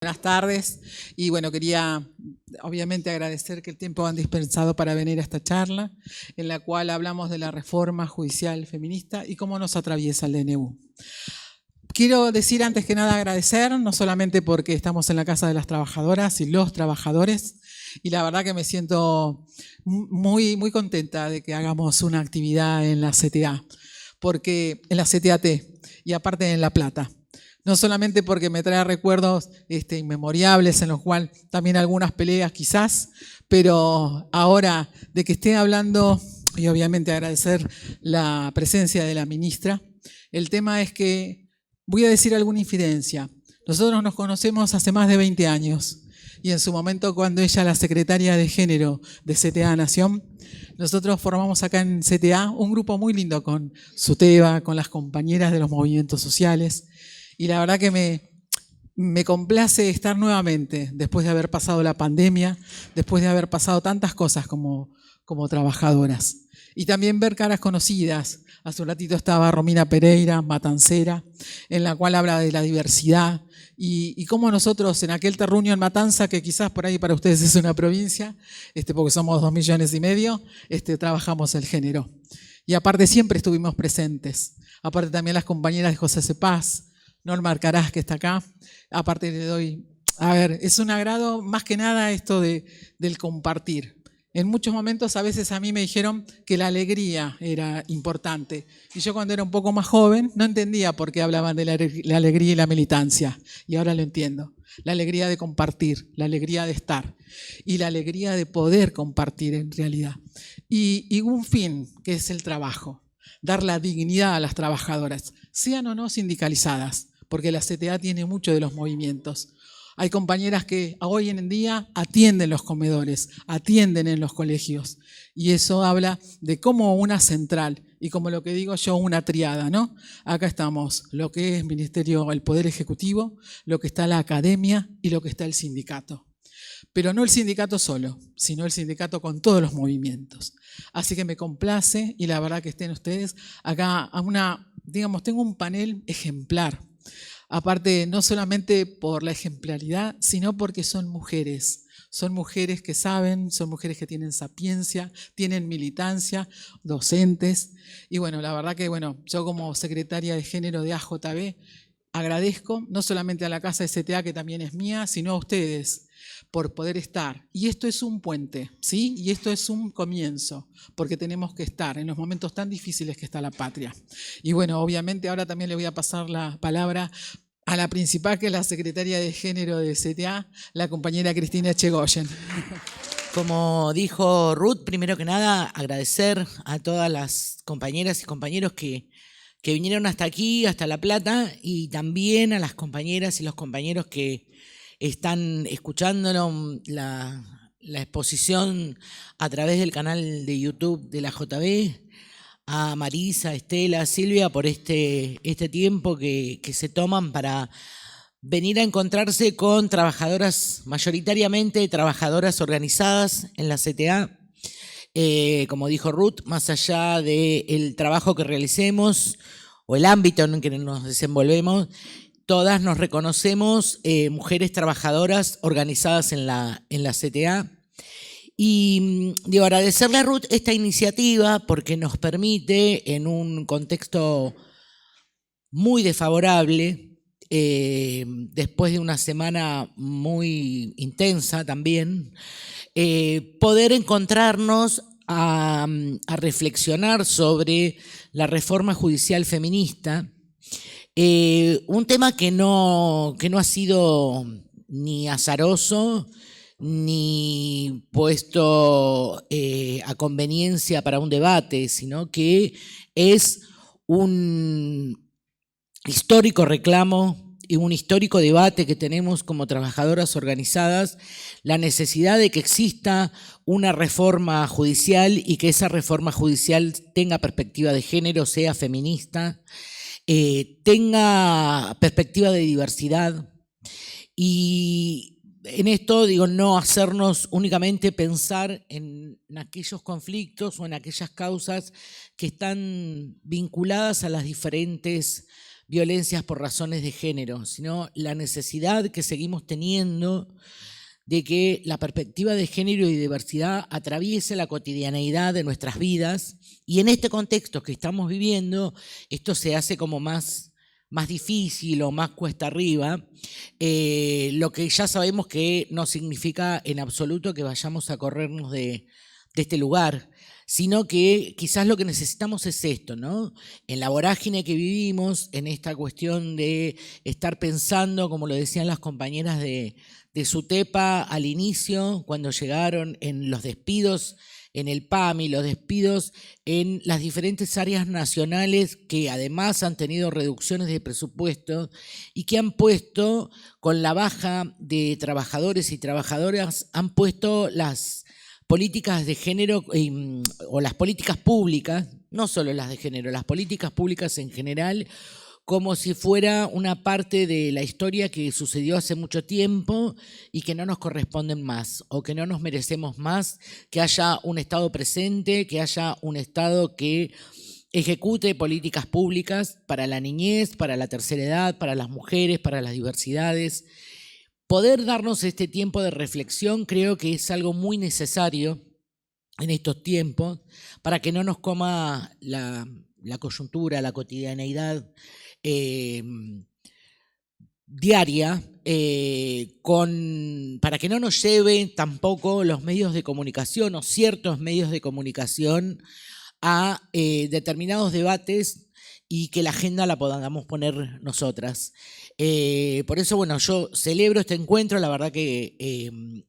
Buenas tardes y bueno, quería obviamente agradecer que el tiempo han dispensado para venir a esta charla en la cual hablamos de la reforma judicial feminista y cómo nos atraviesa el DNU. Quiero decir antes que nada agradecer, no solamente porque estamos en la Casa de las Trabajadoras y los trabajadores, y la verdad que me siento muy contenta de que hagamos una actividad en la CTA, porque en la CTAT y aparte en La Plata. No solamente porque me trae recuerdos inmemorables en los cuales también algunas peleas quizás, pero ahora de que esté hablando, y obviamente agradecer la presencia de la ministra, el tema es que voy a decir alguna infidencia. Nosotros nos conocemos hace más de 20 años y en su momento cuando ella era la secretaria de género de CTA Nación, nosotros formamos acá en CTA un grupo muy lindo con Suteba, con las compañeras de los movimientos sociales. Y la verdad que me complace estar nuevamente, después de haber pasado la pandemia, después de haber pasado tantas cosas como trabajadoras. Y también ver caras conocidas. Hace un ratito estaba Romina Pereira, matancera, en la cual habla de la diversidad y cómo nosotros en aquel terruño en Matanza, que quizás por ahí para ustedes es una provincia, porque somos 2,5 millones, trabajamos el género. Y aparte siempre estuvimos presentes. Aparte también las compañeras de José Cepaz, Norma Arcaraz, que está acá. Aparte le doy, es un agrado más que nada esto del compartir. En muchos momentos a veces a mí me dijeron que la alegría era importante. Y yo cuando era un poco más joven no entendía por qué hablaban de la alegría y la militancia. Y ahora lo entiendo. La alegría de compartir, la alegría de estar y la alegría de poder compartir en realidad. Y un fin, que es el trabajo. Dar la dignidad a las trabajadoras, sean o no sindicalizadas, porque la CTA tiene mucho de los movimientos. Hay compañeras que hoy en día atienden los comedores, atienden en los colegios, y eso habla de cómo una central, y como lo que digo yo, una triada, ¿no? Acá estamos, lo que es Ministerio, el Poder Ejecutivo, lo que está la academia y lo que está el sindicato. Pero no el sindicato solo, sino el sindicato con todos los movimientos. Así que me complace y la verdad que estén ustedes acá tengo un panel ejemplar. Aparte, no solamente por la ejemplaridad, sino porque son mujeres. Son mujeres que saben, son mujeres que tienen sapiencia, tienen militancia, docentes. Y bueno, la verdad que yo como secretaria de género de AJB agradezco no solamente a la Casa de CTA, que también es mía, sino a ustedes por poder estar. Y esto es un puente, ¿sí? Y esto es un comienzo, porque tenemos que estar en los momentos tan difíciles que está la patria. Y bueno, obviamente ahora también le voy a pasar la palabra a la principal, que es la secretaria de género de CTA, la compañera Cristina Echegoyen. Como dijo Ruth, primero que nada agradecer a todas las compañeras y compañeros que vinieron hasta aquí, hasta La Plata, y también a las compañeras y los compañeros que están escuchando la exposición a través del canal de YouTube de la JB, a Marisa, Estela, Silvia, por este tiempo que se toman para venir a encontrarse con trabajadoras, mayoritariamente trabajadoras organizadas en la CTA. Como dijo Ruth, más allá del trabajo que realicemos o el ámbito en el que nos desenvolvemos, todas nos reconocemos mujeres trabajadoras organizadas en la CTA. Y digo, agradecerle a Ruth esta iniciativa porque nos permite, en un contexto muy desfavorable, después de una semana muy intensa también, poder encontrarnos a reflexionar sobre la reforma judicial feminista, un tema que no ha sido ni azaroso ni puesto a conveniencia para un debate, sino que es un histórico reclamo y un histórico debate que tenemos como trabajadoras organizadas, la necesidad de que exista una reforma judicial y que esa reforma judicial tenga perspectiva de género, sea feminista, tenga perspectiva de diversidad. Y en esto, digo, no hacernos únicamente pensar en aquellos conflictos o en aquellas causas que están vinculadas a las diferentes violencias por razones de género, sino la necesidad que seguimos teniendo de que la perspectiva de género y diversidad atraviese la cotidianeidad de nuestras vidas, y en este contexto que estamos viviendo, esto se hace como más difícil o más cuesta arriba, lo que ya sabemos que no significa en absoluto que vayamos a corrernos de este lugar, sino que quizás lo que necesitamos es esto, ¿no? En la vorágine que vivimos, en esta cuestión de estar pensando, como lo decían las compañeras de SUTEPA al inicio, cuando llegaron, en los despidos en el PAMI, los despidos en las diferentes áreas nacionales que además han tenido reducciones de presupuesto y que han puesto, con la baja de trabajadores y trabajadoras, han puesto las políticas de género o las políticas públicas, no solo las de género, las políticas públicas en general, como si fuera una parte de la historia que sucedió hace mucho tiempo y que no nos corresponden más, o que no nos merecemos más, que haya un Estado presente, que haya un Estado que ejecute políticas públicas para la niñez, para la tercera edad, para las mujeres, para las diversidades. Poder darnos este tiempo de reflexión creo que es algo muy necesario en estos tiempos para que no nos coma la coyuntura, la cotidianeidad diaria, para que no nos lleve tampoco los medios de comunicación o ciertos medios de comunicación a determinados debates y que la agenda la podamos poner nosotras. Por eso, bueno, yo celebro este encuentro, la verdad que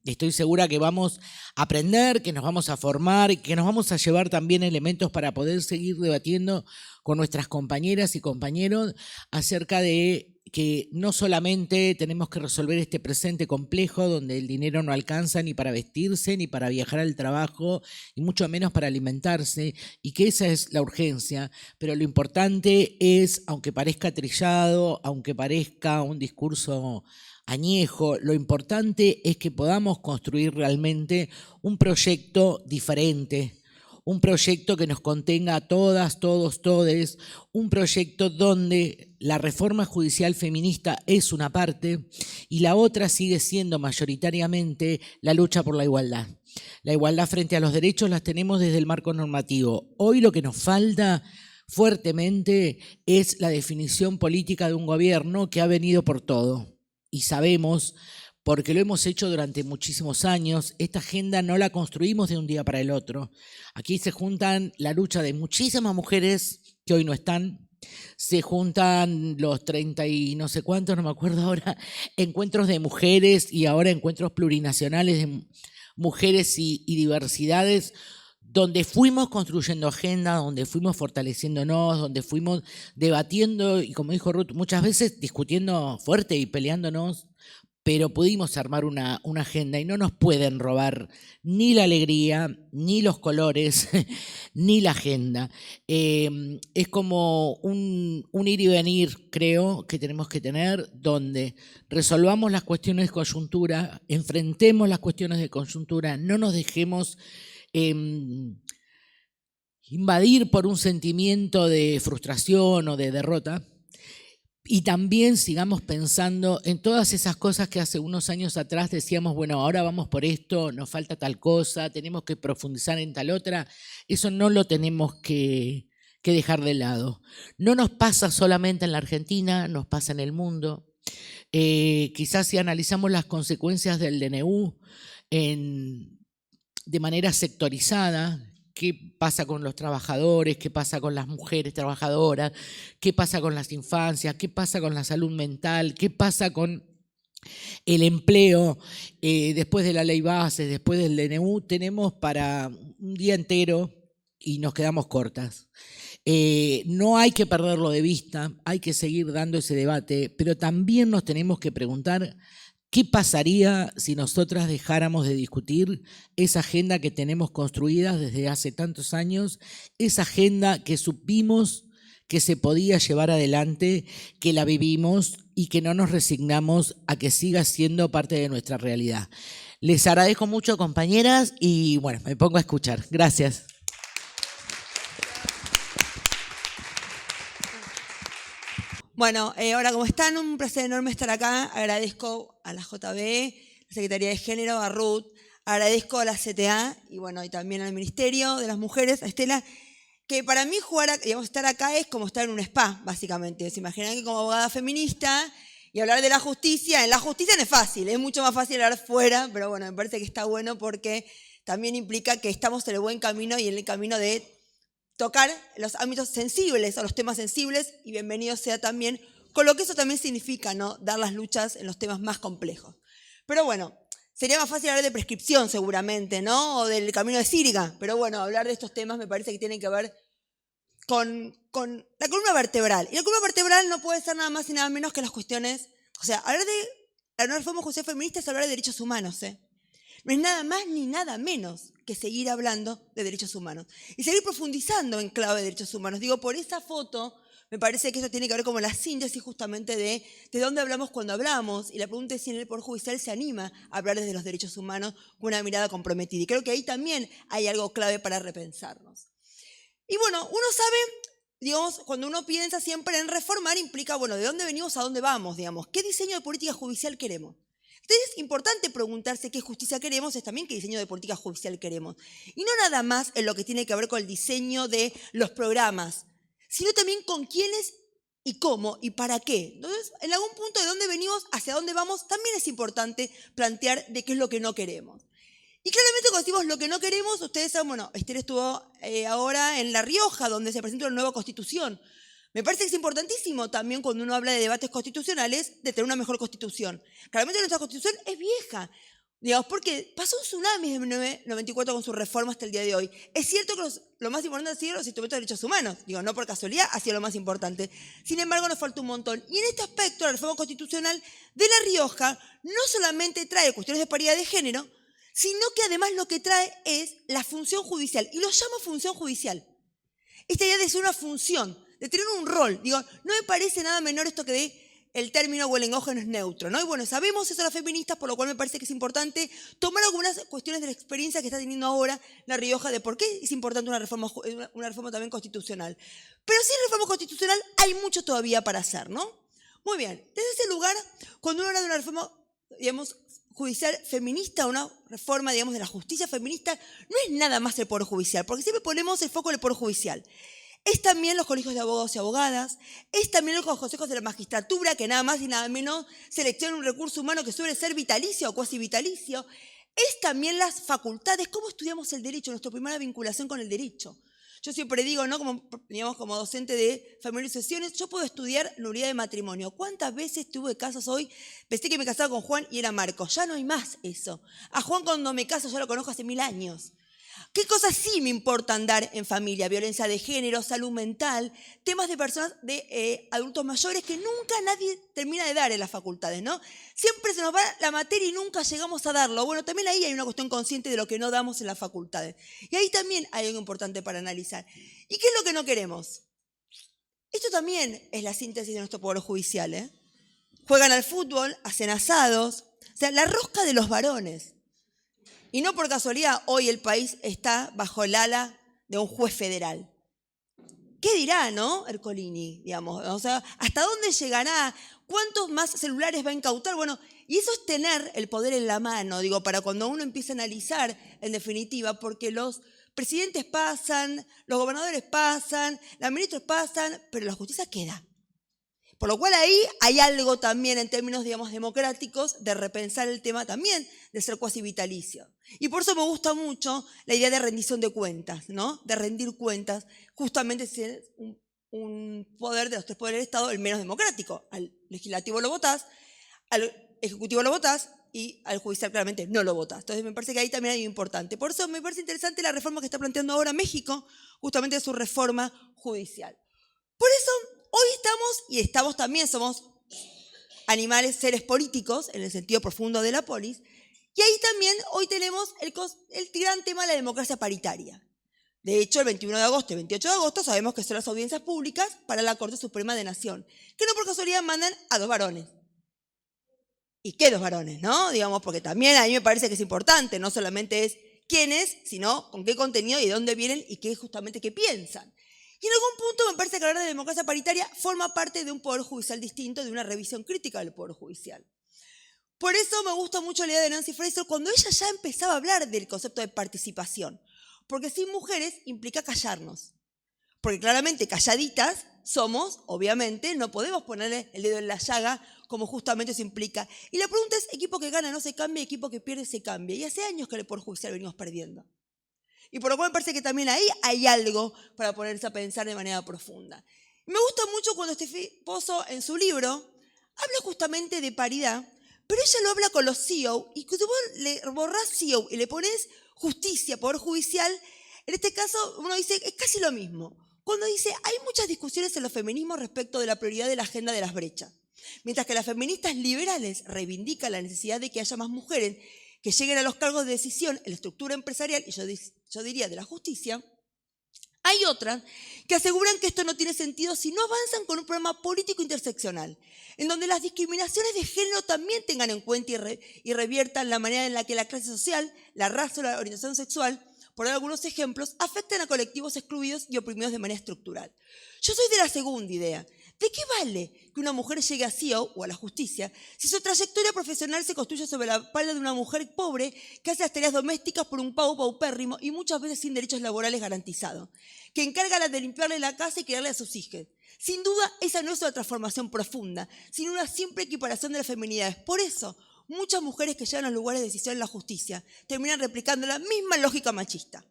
estoy segura que vamos a aprender, que nos vamos a formar y que nos vamos a llevar también elementos para poder seguir debatiendo con nuestras compañeras y compañeros acerca de que no solamente tenemos que resolver este presente complejo donde el dinero no alcanza ni para vestirse, ni para viajar al trabajo, y mucho menos para alimentarse, y que esa es la urgencia, pero lo importante es, aunque parezca trillado, aunque parezca un discurso añejo, lo importante es que podamos construir realmente un proyecto diferente, un proyecto que nos contenga a todas, todos, todes, un proyecto donde la reforma judicial feminista es una parte y la otra sigue siendo mayoritariamente la lucha por la igualdad. La igualdad frente a los derechos las tenemos desde el marco normativo. Hoy lo que nos falta fuertemente es la definición política de un gobierno que ha venido por todo. Y sabemos, porque lo hemos hecho durante muchísimos años, esta agenda no la construimos de un día para el otro. Aquí se juntan la lucha de muchísimas mujeres que hoy no están, se juntan los 30 y no sé cuántos, no me acuerdo ahora, encuentros de mujeres y ahora encuentros plurinacionales de mujeres y diversidades, donde fuimos construyendo agenda, donde fuimos fortaleciéndonos, donde fuimos debatiendo y, como dijo Ruth, muchas veces discutiendo fuerte y peleándonos, pero pudimos armar una agenda y no nos pueden robar ni la alegría, ni los colores, ni la agenda. Es como un ir y venir, creo, que tenemos que tener, donde resolvamos las cuestiones de coyuntura, enfrentemos las cuestiones de coyuntura, no nos dejemos invadir por un sentimiento de frustración o de derrota. Y también sigamos pensando en todas esas cosas que hace unos años atrás decíamos, bueno, ahora vamos por esto, nos falta tal cosa, tenemos que profundizar en tal otra. Eso no lo tenemos que dejar de lado. No nos pasa solamente en la Argentina, nos pasa en el mundo. Quizás si analizamos las consecuencias del DNU de manera sectorizada, qué pasa con los trabajadores, qué pasa con las mujeres trabajadoras, qué pasa con las infancias, qué pasa con la salud mental, qué pasa con el empleo, después de la ley base, después del DNU, tenemos para un día entero y nos quedamos cortas. No hay que perderlo de vista, hay que seguir dando ese debate, pero también nos tenemos que preguntar ¿qué pasaría si nosotras dejáramos de discutir esa agenda que tenemos construida desde hace tantos años, esa agenda que supimos que se podía llevar adelante, que la vivimos y que no nos resignamos a que siga siendo parte de nuestra realidad? Les agradezco mucho, compañeras, y bueno, me pongo a escuchar. Gracias. Bueno, hola, ¿cómo están? Un placer enorme estar acá. Agradezco a la JB, la Secretaría de Género, a Ruth, agradezco a la CTA y bueno, y también al Ministerio de las Mujeres, a Estela, que para mí estar acá es como estar en un spa, básicamente. Se imaginan que como abogada feminista y hablar de la justicia, en la justicia no es fácil, es mucho más fácil hablar fuera, pero bueno, me parece que está bueno porque también implica que estamos en el buen camino y en el camino de tocar los ámbitos sensibles o los temas sensibles, y bienvenido sea también con lo que eso también significa, ¿no? Dar las luchas en los temas más complejos. Pero bueno, sería más fácil hablar de prescripción seguramente, ¿no? O del camino de Sirga, pero bueno, hablar de estos temas me parece que tienen que ver con la columna vertebral. Y la columna vertebral no puede ser nada más y nada menos que las cuestiones, o sea, hablar de una reforma judicial feminista es hablar de derechos humanos, ¿eh? No es nada más ni nada menos que seguir hablando de derechos humanos y seguir profundizando en clave de derechos humanos. Digo, por esa foto me parece que eso tiene que ver como la síntesis justamente de dónde hablamos cuando hablamos, y la pregunta es si en el Poder Judicial se anima a hablar desde los derechos humanos con una mirada comprometida. Y creo que ahí también hay algo clave para repensarnos. Y bueno, uno sabe, digamos, cuando uno piensa siempre en reformar, implica, bueno, ¿de dónde venimos a dónde vamos? Digamos, ¿qué diseño de política judicial queremos? Entonces es importante preguntarse qué justicia queremos, es también qué diseño de política judicial queremos. Y no nada más en lo que tiene que ver con el diseño de los programas, sino también con quiénes y cómo y para qué. Entonces, en algún punto de dónde venimos, hacia dónde vamos, también es importante plantear de qué es lo que no queremos. Y claramente cuando decimos lo que no queremos, ustedes saben, bueno, Esther estuvo ahora en La Rioja, donde se presentó una nueva constitución. Me parece que es importantísimo también cuando uno habla de debates constitucionales de tener una mejor constitución. Claramente nuestra constitución es vieja, digamos, porque pasó un tsunami en 1994 con su reforma hasta el día de hoy. Es cierto que lo más importante ha sido los instrumentos de derechos humanos, digo, no por casualidad ha sido lo más importante. Sin embargo, nos falta un montón. Y en este aspecto, la reforma constitucional de La Rioja no solamente trae cuestiones de paridad de género, sino que además lo que trae es la función judicial, y lo llama función judicial. Esta idea de ser una función, de tener un rol. Digo, no me parece nada menor esto que el término o el lenguaje no es neutro, ¿no? Y bueno, sabemos eso las feministas, por lo cual me parece que es importante tomar algunas cuestiones de la experiencia que está teniendo ahora La Rioja de por qué es importante una reforma también constitucional. Pero sin reforma constitucional hay mucho todavía para hacer, ¿no? Muy bien, desde ese lugar, cuando uno habla de una reforma, digamos, judicial feminista, una reforma, digamos, de la justicia feminista, no es nada más el Poder Judicial, porque siempre ponemos el foco en el Poder Judicial. Es también los colegios de abogados y abogadas, es también los consejos de la magistratura, que nada más y nada menos seleccionan un recurso humano que suele ser vitalicio o cuasi vitalicio. Es también las facultades, cómo estudiamos el derecho, nuestra primera vinculación con el derecho. Yo siempre digo, ¿no? Como docente de familia y sucesiones, yo puedo estudiar nulidad de matrimonio. ¿Cuántas veces tuve casos hoy? Pensé que me casaba con Juan y era Marcos. Ya no hay más eso. A Juan cuando me caso ya lo conozco hace 1000 años. ¿Qué cosas sí me importan dar en familia? Violencia de género, salud mental, temas de personas, de adultos mayores que nunca nadie termina de dar en las facultades, ¿no? Siempre se nos va la materia y nunca llegamos a darlo. Bueno, también ahí hay una cuestión consciente de lo que no damos en las facultades. Y ahí también hay algo importante para analizar. ¿Y qué es lo que no queremos? Esto también es la síntesis de nuestro Poder Judicial, ¿eh? Juegan al fútbol, hacen asados, o sea, la rosca de los varones. Y no por casualidad, hoy el país está bajo el ala de un juez federal. ¿Qué dirá, no, Ercolini? Digamos, o sea, ¿hasta dónde llegará? ¿Cuántos más celulares va a incautar? Bueno, y eso es tener el poder en la mano, digo, para cuando uno empieza a analizar, en definitiva, porque los presidentes pasan, los gobernadores pasan, los ministros pasan, pero la justicia queda. Por lo cual ahí hay algo también en términos, digamos, democráticos de repensar el tema también de ser cuasi vitalicio. Y por eso me gusta mucho la idea de rendición de cuentas, ¿no? De rendir cuentas, justamente si es un poder de los tres poderes del Estado el menos democrático. Al legislativo lo votás, al ejecutivo lo votás y al judicial claramente no lo votás. Entonces me parece que ahí también hay algo importante. Por eso me parece interesante la reforma que está planteando ahora México, justamente su reforma judicial. Por eso hoy estamos también, somos animales, seres políticos, en el sentido profundo de la polis, y ahí también hoy tenemos el gran tema de la democracia paritaria. De hecho, el 21 de agosto y el 28 de agosto sabemos que son las audiencias públicas para la Corte Suprema de Nación, que no por casualidad mandan a 2 varones. ¿Y qué 2 varones, no? Digamos, porque también a mí me parece que es importante, no solamente es quiénes, sino con qué contenido y de dónde vienen y qué justamente qué piensan. Y en algún punto me parece que hablar de democracia paritaria forma parte de un poder judicial distinto, de una revisión crítica del poder judicial. Por eso me gusta mucho la idea de Nancy Fraser cuando ella ya empezaba a hablar del concepto de participación. Porque sin mujeres implica callarnos. Porque claramente calladitas somos, obviamente, no podemos ponerle el dedo en la llaga como justamente eso implica. Y la pregunta es, equipo que gana no se cambia, equipo que pierde se cambia. Y hace años que el poder judicial venimos perdiendo. Y por lo cual me parece que también ahí hay algo para ponerse a pensar de manera profunda. Me gusta mucho cuando Steffi Pozo en su libro habla justamente de paridad, pero ella lo habla con los CEO, y cuando vos le borrás CEO y le pones justicia, poder judicial, en este caso uno dice, es casi lo mismo. Cuando dice, hay muchas discusiones en los feminismos respecto de la prioridad de la agenda de las brechas. Mientras que las feministas liberales reivindican la necesidad de que haya más mujeres que lleguen a los cargos de decisión en la estructura empresarial, y yo diría de la justicia, hay otras que aseguran que esto no tiene sentido si no avanzan con un programa político interseccional, en donde las discriminaciones de género también tengan en cuenta y reviertan la manera en la que la clase social, la raza o la orientación sexual, por dar algunos ejemplos, afectan a colectivos excluidos y oprimidos de manera estructural. Yo soy de la segunda idea. ¿De qué vale que una mujer llegue a CEO o a la justicia si su trayectoria profesional se construye sobre la espalda de una mujer pobre que hace las tareas domésticas por un pago paupérrimo y muchas veces sin derechos laborales garantizados, que encarga de limpiarle la casa y criarle a sus hijos? Sin duda, esa no es una transformación profunda, sino una simple equiparación de las feminidades. Por eso, muchas mujeres que llegan a los lugares de decisión en la justicia terminan replicando la misma lógica machista.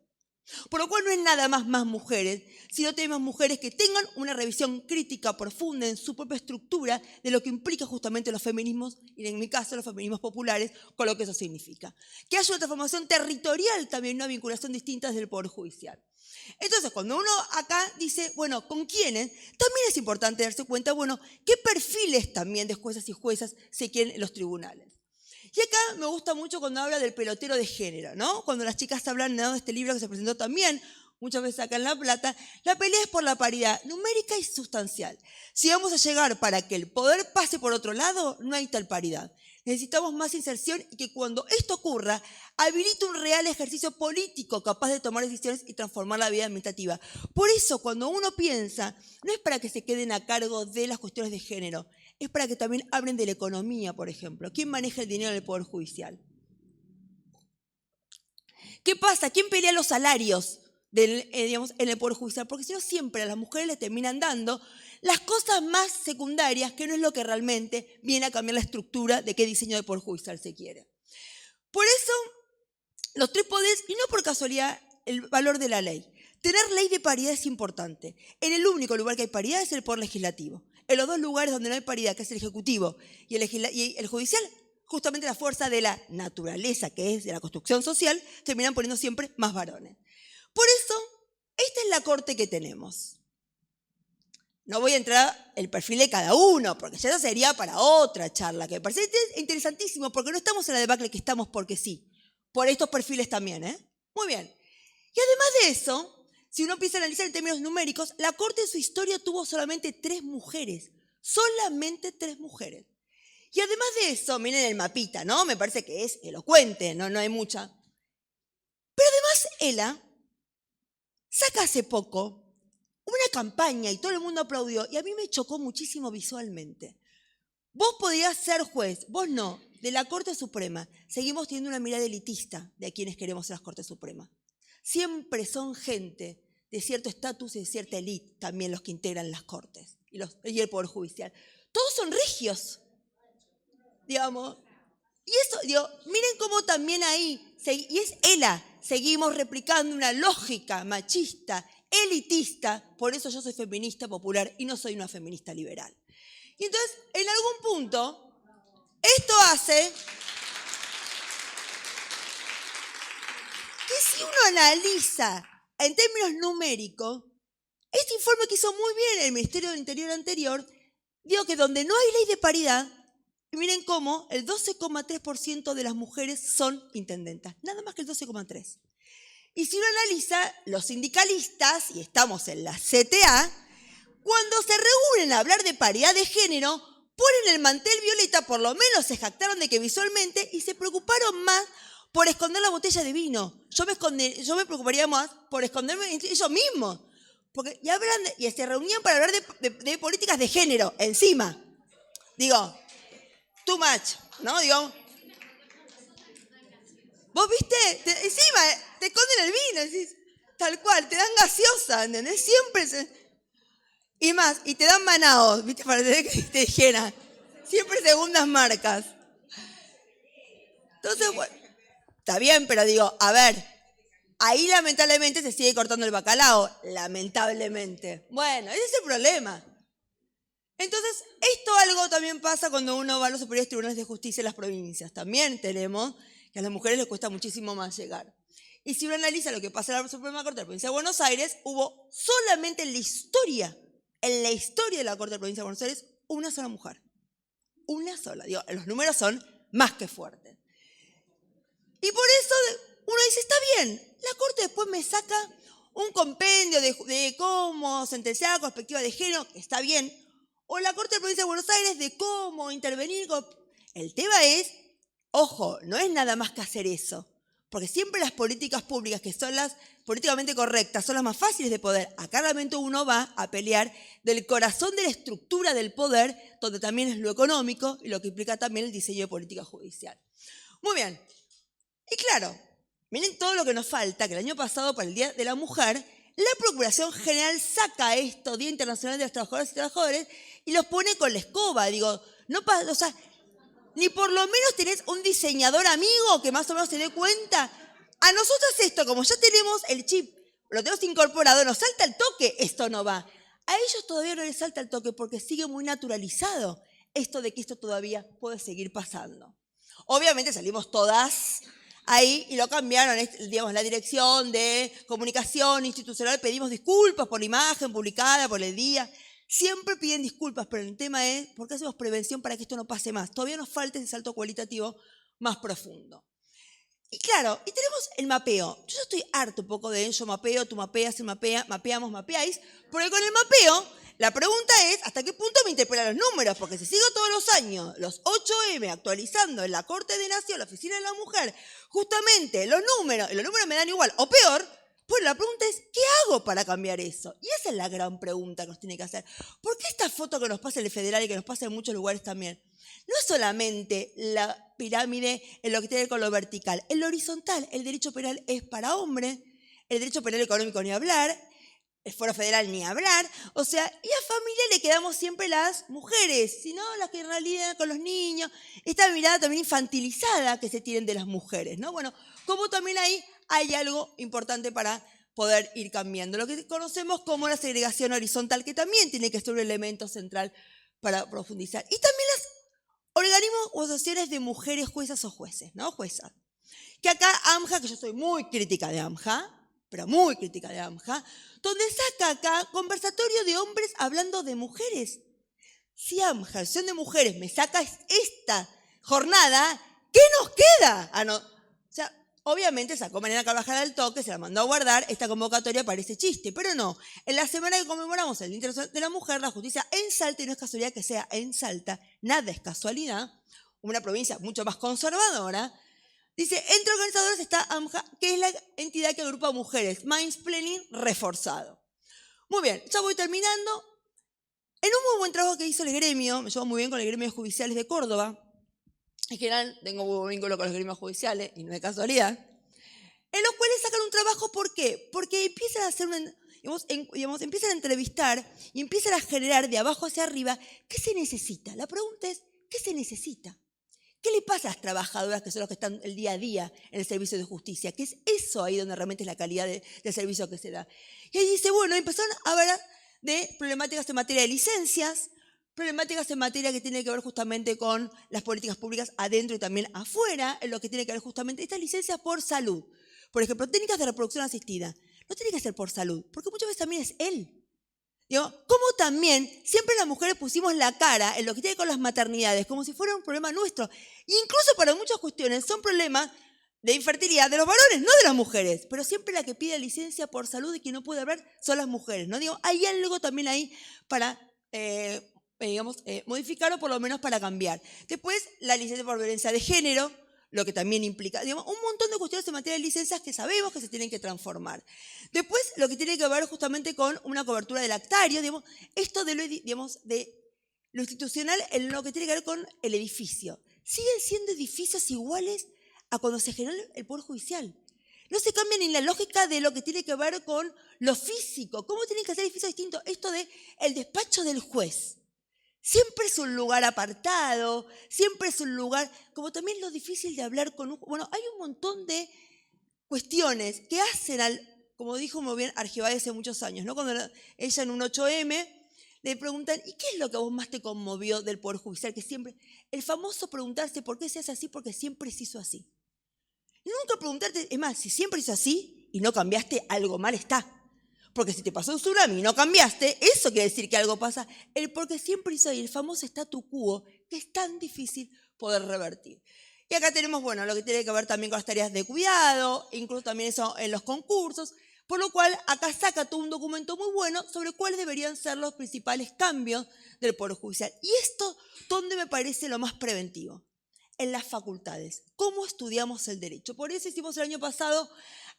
Por lo cual no es nada más mujeres, sino tenemos mujeres que tengan una revisión crítica profunda en su propia estructura de lo que implica justamente los feminismos, y en mi caso los feminismos populares, con lo que eso significa. Que haya una transformación territorial también, una vinculación distinta desde el Poder Judicial. Entonces, cuando uno acá dice, bueno, ¿con quiénes? También es importante darse cuenta, bueno, qué perfiles también de juezas y juezas se quieren en los tribunales. Y acá me gusta mucho cuando habla del pelotero de género, ¿no? Cuando las chicas hablan de este libro que se presentó también muchas veces acá en La Plata, la pelea es por la paridad numérica y sustancial. Si vamos a llegar para que el poder pase por otro lado, no hay tal paridad. Necesitamos más inserción y que cuando esto ocurra, habilite un real ejercicio político capaz de tomar decisiones y transformar la vida administrativa. Por eso, cuando uno piensa, no es para que se queden a cargo de las cuestiones de género, es para que también hablen de la economía, por ejemplo. ¿Quién maneja el dinero en el Poder Judicial? ¿Qué pasa? ¿Quién pelea los salarios en el Poder Judicial? Porque si no, siempre a las mujeres les terminan dando las cosas más secundarias, que no es lo que realmente viene a cambiar la estructura de qué diseño de Poder Judicial se quiere. Por eso, los tres poderes, y no por casualidad el valor de la ley. Tener ley de paridad es importante. En el único lugar que hay paridad es el Poder Legislativo. En los dos lugares donde no hay paridad, que es el Ejecutivo y el Judicial, justamente la fuerza de la naturaleza, que es de la construcción social, terminan poniendo siempre más varones. Por eso, esta es la corte que tenemos. No voy a entrar el perfil de cada uno, porque ya eso sería para otra charla, que me parece interesantísimo, porque no estamos en la debacle que estamos porque sí. Por estos perfiles también, ¿eh? Muy bien. Y además de eso, si uno empieza a analizar en términos numéricos, la corte en su historia tuvo solamente 3 mujeres. Solamente 3 mujeres. Y además de eso, miren el mapita, ¿no? Me parece que es elocuente, no hay mucha. Pero además, ella saca hace poco una campaña y todo el mundo aplaudió, y a mí me chocó muchísimo visualmente. Vos podías ser juez, vos no, de la Corte Suprema. Seguimos teniendo una mirada elitista de a quienes queremos en las Cortes Supremas. Siempre son gente de cierto estatus y de cierta élite también los que integran las Cortes y el Poder Judicial. Todos son regios, digamos. Y eso, digo, miren cómo también ahí, y es ELA, seguimos replicando una lógica machista, elitista. Por eso yo soy feminista popular y no soy una feminista liberal. Y entonces, en algún punto, esto hace que si uno analiza en términos numéricos, este informe que hizo muy bien el Ministerio del Interior anterior, digo que donde no hay ley de paridad, miren cómo el 12,3% de las mujeres son intendentas, nada más que el 12,3%. Y si uno analiza los sindicalistas, y estamos en la CTA, cuando se reúnen a hablar de paridad de género, ponen el mantel violeta, por lo menos se jactaron de que visualmente, y se preocuparon más por esconder la botella de vino. Yo me preocuparía más por esconderme ellos mismos. Porque ya hablan y se reunían para hablar de políticas de género, encima. Digo, too much, ¿no? Digo, vos viste, encima te esconden el vino, decís, tal cual, te dan gaseosa, ¿entendés? Siempre y más, y te dan manaos, ¿viste? Para que te dijera. Siempre segundas marcas. Entonces, bueno, está bien, pero digo, a ver, ahí lamentablemente se sigue cortando el bacalao, lamentablemente. Bueno, ese es el problema. Entonces, esto algo también pasa cuando uno va a los superiores tribunales de justicia en las provincias. También tenemos que a las mujeres les cuesta muchísimo más llegar. Y si uno analiza lo que pasa en la Suprema Corte de la Provincia de Buenos Aires, hubo solamente en la historia de la Corte de la Provincia de Buenos Aires, una sola mujer. Una sola. Digo, los números son más que fuertes. Y por eso uno dice, está bien, la Corte después me saca un compendio de cómo sentenciar con perspectiva de género, que está bien, o la Corte de la Provincia de Buenos Aires de cómo intervenir. El tema es, ojo, no es nada más que hacer eso, porque siempre las políticas públicas que son las políticamente correctas son las más fáciles de poder. Acá realmente uno va a pelear del corazón de la estructura del poder, donde también es lo económico y lo que implica también el diseño de política judicial. Muy bien. Y claro, miren todo lo que nos falta, que el año pasado, para el Día de la Mujer, la Procuración General saca esto, Día Internacional de las Trabajadoras y Trabajadores, y los pone con la escoba. Digo, no pasa, o sea, ni por lo menos tenés un diseñador amigo que más o menos se dé cuenta. A nosotros esto, como ya tenemos el chip, lo tenemos incorporado, nos salta el toque, esto no va. A ellos todavía no les salta el toque porque sigue muy naturalizado esto de que esto todavía puede seguir pasando. Obviamente salimos todas ahí y lo cambiaron, digamos, la dirección de comunicación institucional, pedimos disculpas por la imagen publicada, por el día. Siempre piden disculpas, pero el tema es, ¿por qué hacemos prevención para que esto no pase más? Todavía nos falta ese salto cualitativo más profundo. Y claro, y tenemos el mapeo. Yo ya estoy harto un poco de yo mapeo, tú mapeas, él mapea, mapeamos, mapeáis, porque con el mapeo, la pregunta es, ¿hasta qué punto me interpelan los números? Porque si sigo todos los años, los 8M actualizando en la Corte de Nación, la Oficina de la Mujer, justamente los números me dan igual, o peor, pues la pregunta es, ¿qué hago para cambiar eso? Y esa es la gran pregunta que nos tiene que hacer. ¿Por qué esta foto que nos pasa en el federal y que nos pasa en muchos lugares también? No es solamente la pirámide en lo que tiene que ver con lo vertical. En lo horizontal, el derecho penal es para hombres, el derecho penal económico ni hablar, el fuero federal ni hablar. O sea, y a familia le quedamos siempre las mujeres, sino las que en realidad con los niños. Esta mirada también infantilizada que se tienen de las mujeres, ¿no? Bueno, como también ahí hay algo importante para poder ir cambiando. Lo que conocemos como la segregación horizontal, que también tiene que ser un elemento central para profundizar. Y también las organismos o asociaciones de mujeres juezas o jueces, ¿no? Juezas. Que acá AMJA, que yo soy muy crítica de AMJA, pero muy crítica de AMJA, donde saca acá conversatorio de hombres hablando de mujeres. Si AMJA, Asociación de Mujeres, me saca esta jornada, ¿qué nos queda? O sea, obviamente sacó Mariana Carvajal al toque, se la mandó a guardar, esta convocatoria parece chiste, pero no. En la semana que conmemoramos el Día Internacional de la Mujer, la justicia en Salta, y no es casualidad que sea en Salta, nada es casualidad, una provincia mucho más conservadora, dice, entre organizadores está AMJA, que es la entidad que agrupa mujeres, mansplaining reforzado. Muy bien, ya voy terminando. En un muy buen trabajo que hizo el gremio, me llevo muy bien con el gremio de judiciales de Córdoba, en general tengo un buen vínculo con los gremios judiciales, y no es casualidad, en los cuales sacan un trabajo, ¿por qué? Porque empiezan a hacer empiezan a entrevistar y empiezan a generar de abajo hacia arriba qué se necesita. La pregunta es, ¿qué se necesita? ¿Qué le pasa a las trabajadoras que son los que están el día a día en el servicio de justicia? Que es eso ahí donde realmente es la calidad del servicio que se da. Y ahí dice, bueno, empezaron a hablar de problemáticas en materia de licencias, problemáticas en materia que tiene que ver justamente con las políticas públicas adentro y también afuera, en lo que tiene que ver justamente estas licencias por salud. Por ejemplo, técnicas de reproducción asistida. No tiene que ser por salud, porque muchas veces también es él. Digo, como también siempre las mujeres pusimos la cara en lo que tiene que ver con las maternidades, como si fuera un problema nuestro. E incluso para muchas cuestiones son problemas de infertilidad de los varones, no de las mujeres. Pero siempre la que pide licencia por salud y que no puede hablar son las mujeres, ¿no? Digo, hay algo también ahí para modificar o por lo menos para cambiar. Después, la licencia por violencia de género, lo que también implica, digamos, un montón de cuestiones en materia de licencias que sabemos que se tienen que transformar. Después, lo que tiene que ver justamente con una cobertura del actario, digamos, esto de lo institucional en lo que tiene que ver con el edificio. Siguen siendo edificios iguales a cuando se generó el Poder Judicial. No se cambia ni la lógica de lo que tiene que ver con lo físico. ¿Cómo tienen que ser edificios distintos? Esto de el despacho del juez. Siempre es un lugar apartado, siempre es un lugar, como también lo difícil de hablar con un... Bueno, hay un montón de cuestiones que hacen como dijo muy bien Argibay hace muchos años, ¿no? Cuando ella en un 8M le preguntan, ¿y qué es lo que a vos más te conmovió del Poder Judicial? Que siempre, el famoso preguntarse por qué se hace así, porque siempre se hizo así. Y nunca preguntarte, es más, si siempre hizo así y no cambiaste, algo mal está. Porque si te pasó un tsunami y no cambiaste, eso quiere decir que algo pasa. El porque siempre hizo ahí, el famoso statu quo, que es tan difícil poder revertir. Y acá tenemos, bueno, lo que tiene que ver también con las tareas de cuidado, incluso también eso en los concursos, por lo cual acá saca todo un documento muy bueno sobre cuáles deberían ser los principales cambios del Poder Judicial. Y esto, ¿dónde me parece lo más preventivo? En las facultades. ¿Cómo estudiamos el derecho? Por eso hicimos el año pasado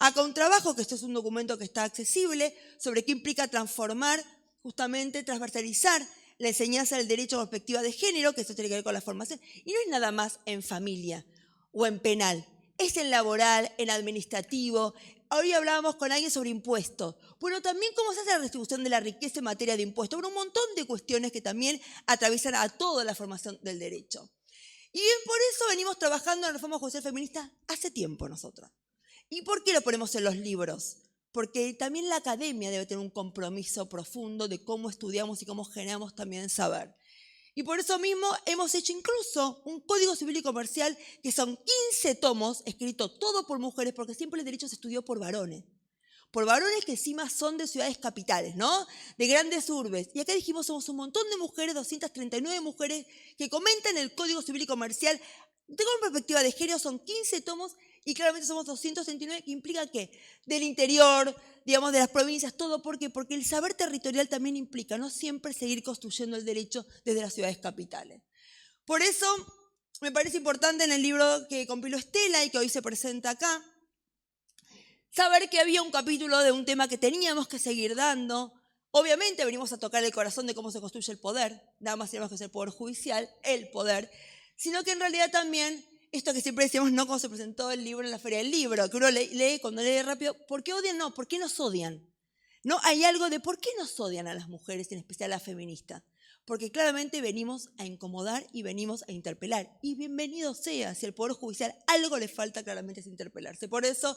acá un trabajo, que esto es un documento que está accesible, sobre qué implica transformar, justamente transversalizar la enseñanza del derecho con perspectiva de género, que esto tiene que ver con la formación. Y no es nada más en familia o en penal, es en laboral, en administrativo. Hoy hablábamos con alguien sobre impuestos. Bueno, también cómo se hace la redistribución de la riqueza en materia de impuestos. Bueno, un montón de cuestiones que también atraviesan a toda la formación del derecho. Y bien, por eso venimos trabajando en la reforma judicial feminista hace tiempo nosotros. ¿Y por qué lo ponemos en los libros? Porque también la academia debe tener un compromiso profundo de cómo estudiamos y cómo generamos también saber. Y por eso mismo hemos hecho incluso un Código Civil y Comercial que son 15 tomos, escrito todo por mujeres, porque siempre el derecho se estudió por varones. Por varones que encima son de ciudades capitales, ¿no? De grandes urbes. Y acá dijimos, somos un montón de mujeres, 239 mujeres, que comentan el Código Civil y Comercial. Tengo una perspectiva de género, son 15 tomos y claramente somos 239, que implica que del interior, digamos, de las provincias, todo. ¿Por qué? Porque el saber territorial también implica no siempre seguir construyendo el derecho desde las ciudades capitales. Por eso me parece importante en el libro que compiló Estela y que hoy se presenta acá, saber que había un capítulo de un tema que teníamos que seguir dando. Obviamente venimos a tocar el corazón de cómo se construye el poder, nada más tenemos que ser el Poder Judicial, el poder, sino que en realidad también, esto que siempre decíamos, no como se presentó el libro en la Feria del Libro, que uno lee, cuando lee rápido, ¿por qué odian? No, ¿por qué nos odian? No, hay algo de ¿por qué nos odian a las mujeres, en especial a las feministas? Porque claramente venimos a incomodar y venimos a interpelar. Y bienvenido sea, si al Poder Judicial algo le falta, claramente es interpelarse. Por eso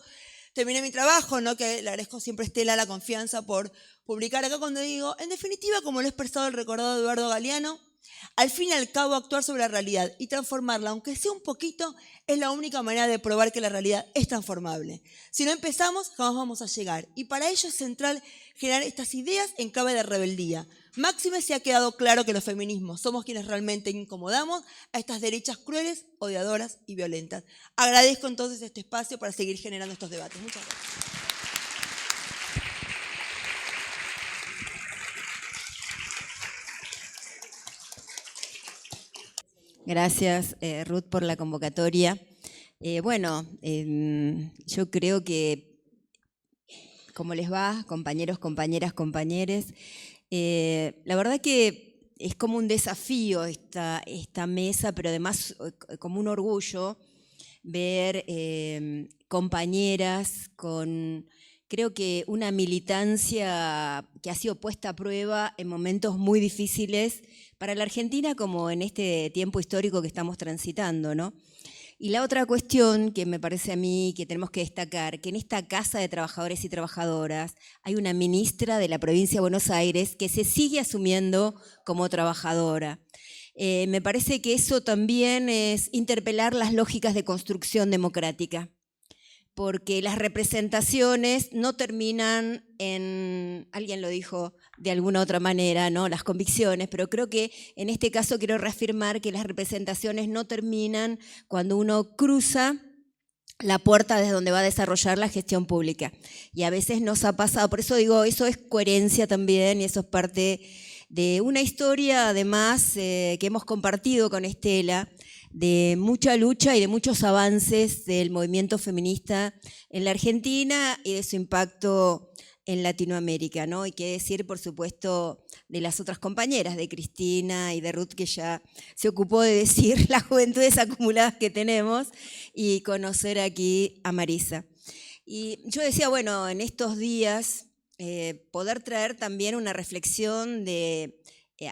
terminé mi trabajo, ¿no? Que le agradezco siempre a Estela la confianza por publicar acá cuando digo, en definitiva, como lo ha expresado el recordado Eduardo Galeano, al fin y al cabo actuar sobre la realidad y transformarla, aunque sea un poquito, es la única manera de probar que la realidad es transformable. Si no empezamos, jamás vamos a llegar. Y para ello es central generar estas ideas en clave de rebeldía. Máxime se ha quedado claro que los feminismos somos quienes realmente incomodamos a estas derechas crueles, odiadoras y violentas. Agradezco entonces este espacio para seguir generando estos debates. Muchas gracias. Gracias, Ruth, por la convocatoria. Yo creo que, ¿cómo les va, compañeros, compañeras, compañeres? La verdad que es como un desafío esta mesa, pero además como un orgullo ver compañeras con, creo que una militancia que ha sido puesta a prueba en momentos muy difíciles para la Argentina, como en este tiempo histórico que estamos transitando, ¿no? Y la otra cuestión que me parece a mí que tenemos que destacar, que en esta Casa de Trabajadores y Trabajadoras hay una ministra de la provincia de Buenos Aires que se sigue asumiendo como trabajadora. Me parece que eso también es interpelar las lógicas de construcción democrática, porque las representaciones no terminan en, alguien lo dijo de alguna otra manera, ¿no? Las convicciones, pero creo que en este caso quiero reafirmar que las representaciones no terminan cuando uno cruza la puerta desde donde va a desarrollar la gestión pública. Y a veces nos ha pasado, por eso digo, eso es coherencia también y eso es parte de una historia además que hemos compartido con Estela, de mucha lucha y de muchos avances del movimiento feminista en la Argentina y de su impacto en Latinoamérica, ¿no? Y qué decir, por supuesto, de las otras compañeras, de Cristina y de Ruth, que ya se ocupó de decir las juventudes acumuladas que tenemos, y conocer aquí a Marisa. Y yo decía, bueno, en estos días poder traer también una reflexión de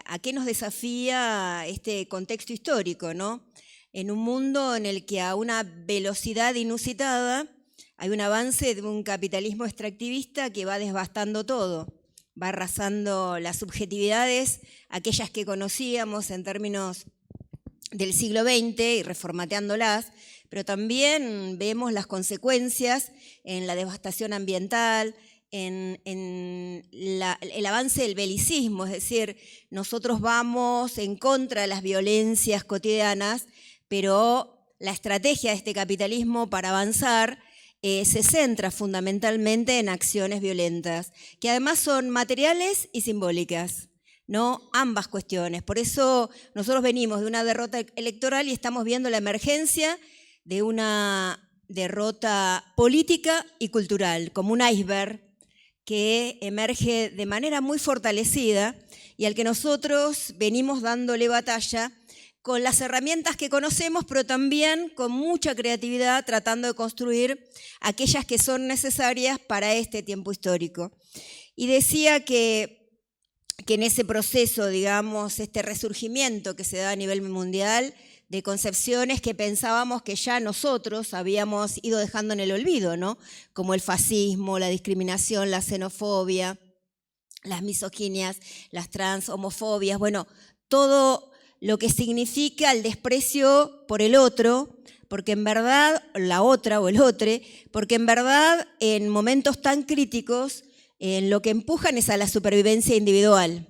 a qué nos desafía este contexto histórico, ¿no? En un mundo en el que a una velocidad inusitada hay un avance de un capitalismo extractivista que va devastando todo, va arrasando las subjetividades, aquellas que conocíamos en términos del siglo XX y reformateándolas, pero también vemos las consecuencias en la devastación ambiental, en el avance del belicismo, es decir, nosotros vamos en contra de las violencias cotidianas, pero la estrategia de este capitalismo para avanzar se centra fundamentalmente en acciones violentas, que además son materiales y simbólicas, ¿no? Ambas cuestiones. Por eso nosotros venimos de una derrota electoral y estamos viendo la emergencia de una derrota política y cultural, como un iceberg que emerge de manera muy fortalecida y al que nosotros venimos dándole batalla con las herramientas que conocemos, pero también con mucha creatividad tratando de construir aquellas que son necesarias para este tiempo histórico. Y decía que en ese proceso, digamos, este resurgimiento que se da a nivel mundial de concepciones que pensábamos que ya nosotros habíamos ido dejando en el olvido, ¿no? Como el fascismo, la discriminación, la xenofobia, las misoginias, las transhomofobias, bueno, todo lo que significa el desprecio por el otro, porque en verdad, la otra o el otro, porque en verdad en momentos tan críticos lo que empujan es a la supervivencia individual.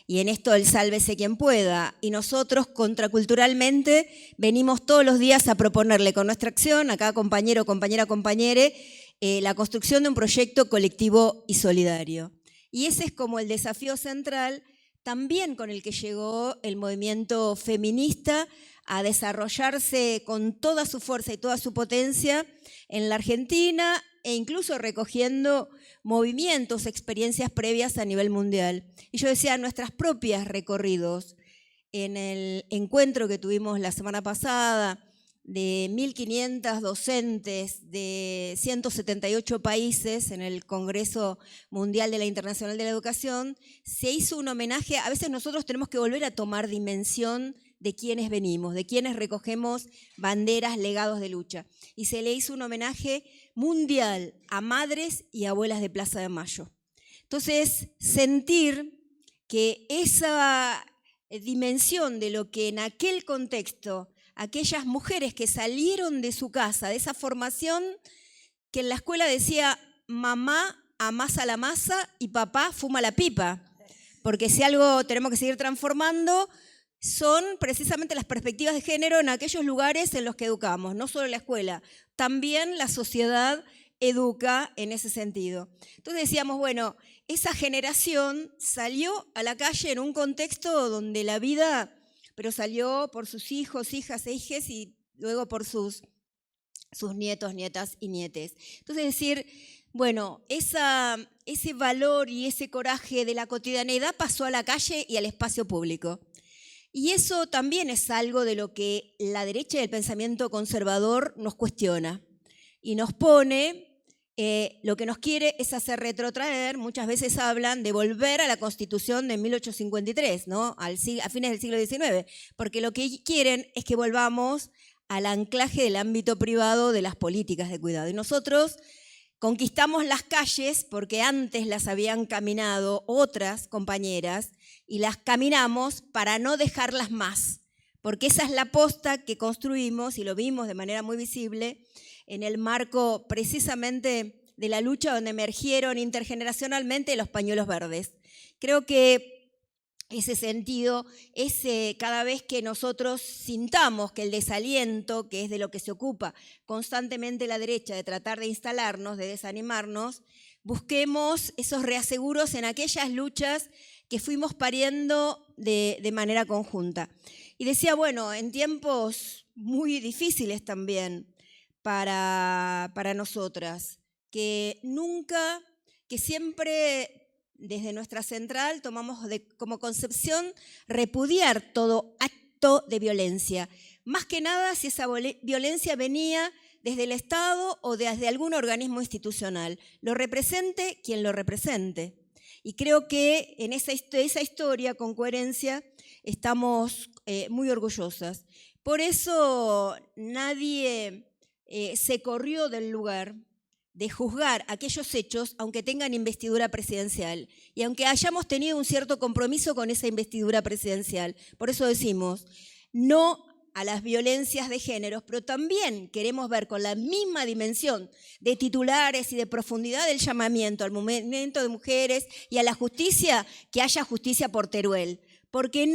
Y en esto el sálvese quien pueda. Y nosotros contraculturalmente venimos todos los días a proponerle con nuestra acción a cada compañero, compañera, compañere, la construcción de un proyecto colectivo y solidario. Y ese es como el desafío central también con el que llegó el movimiento feminista a desarrollarse con toda su fuerza y toda su potencia en la Argentina e incluso recogiendo movimientos, experiencias previas a nivel mundial. Y yo decía, nuestras propias recorridos en el encuentro que tuvimos la semana pasada de 1.500 docentes de 178 países en el Congreso Mundial de la Internacional de la Educación, se hizo un homenaje. A veces nosotros tenemos que volver a tomar dimensión de quiénes venimos, de quiénes recogemos banderas, legados de lucha. Y se le hizo un homenaje mundial a madres y abuelas de Plaza de Mayo. Entonces, sentir que esa dimensión de lo que en aquel contexto aquellas mujeres que salieron de su casa, de esa formación que en la escuela decía mamá amasa la masa y papá fuma la pipa, porque si algo tenemos que seguir transformando son precisamente las perspectivas de género en aquellos lugares en los que educamos, no solo la escuela, también la sociedad educa en ese sentido. Entonces decíamos, bueno, esa generación salió a la calle en un contexto donde la vida, pero salió por sus hijos, hijas e hijes y luego por sus nietos, nietas y nietes. Entonces decir, bueno, ese valor y ese coraje de la cotidianeidad pasó a la calle y al espacio público. Y eso también es algo de lo que la derecha del pensamiento conservador nos cuestiona y nos pone, lo que nos quiere es hacer retrotraer, muchas veces hablan de volver a la Constitución de 1853, ¿no? A fines del siglo XIX, porque lo que quieren es que volvamos al anclaje del ámbito privado de las políticas de cuidado. Y nosotros conquistamos las calles porque antes las habían caminado otras compañeras y las caminamos para no dejarlas más, porque esa es la posta que construimos y lo vimos de manera muy visible en el marco precisamente de la lucha donde emergieron intergeneracionalmente los pañuelos verdes. Creo que ese sentido es cada vez que nosotros sintamos que el desaliento, que es de lo que se ocupa constantemente la derecha, de tratar de instalarnos, de desanimarnos, busquemos esos reaseguros en aquellas luchas que fuimos pariendo de manera conjunta. Y decía, bueno, en tiempos muy difíciles también para nosotras, que siempre desde nuestra central tomamos como concepción repudiar todo acto de violencia, más que nada si esa violencia venía desde el Estado o desde algún organismo institucional, lo represente quien lo represente. Y creo que en esa historia, con coherencia, estamos muy orgullosas. Por eso nadie se corrió del lugar de juzgar aquellos hechos, aunque tengan investidura presidencial y aunque hayamos tenido un cierto compromiso con esa investidura presidencial. Por eso decimos, no a las violencias de género, pero también queremos ver con la misma dimensión de titulares y de profundidad del llamamiento al movimiento de mujeres y a la justicia, que haya justicia por Teruel. Porque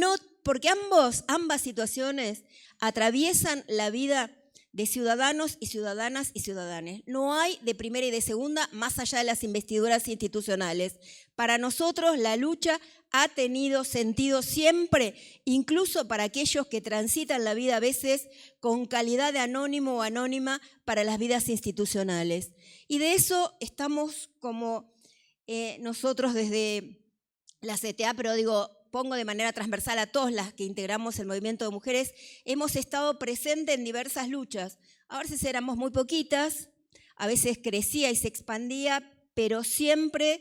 ambas situaciones atraviesan la vida de ciudadanos y ciudadanas y ciudadanes. No hay de primera y de segunda más allá de las investiduras institucionales. Para nosotros la lucha ha tenido sentido siempre, incluso para aquellos que transitan la vida a veces con calidad de anónimo o anónima para las vidas institucionales. Y de eso estamos como nosotros desde la CTA, pero pongo de manera transversal a todas las que integramos el movimiento de mujeres, hemos estado presentes en diversas luchas. A veces éramos muy poquitas, a veces crecía y se expandía, pero siempre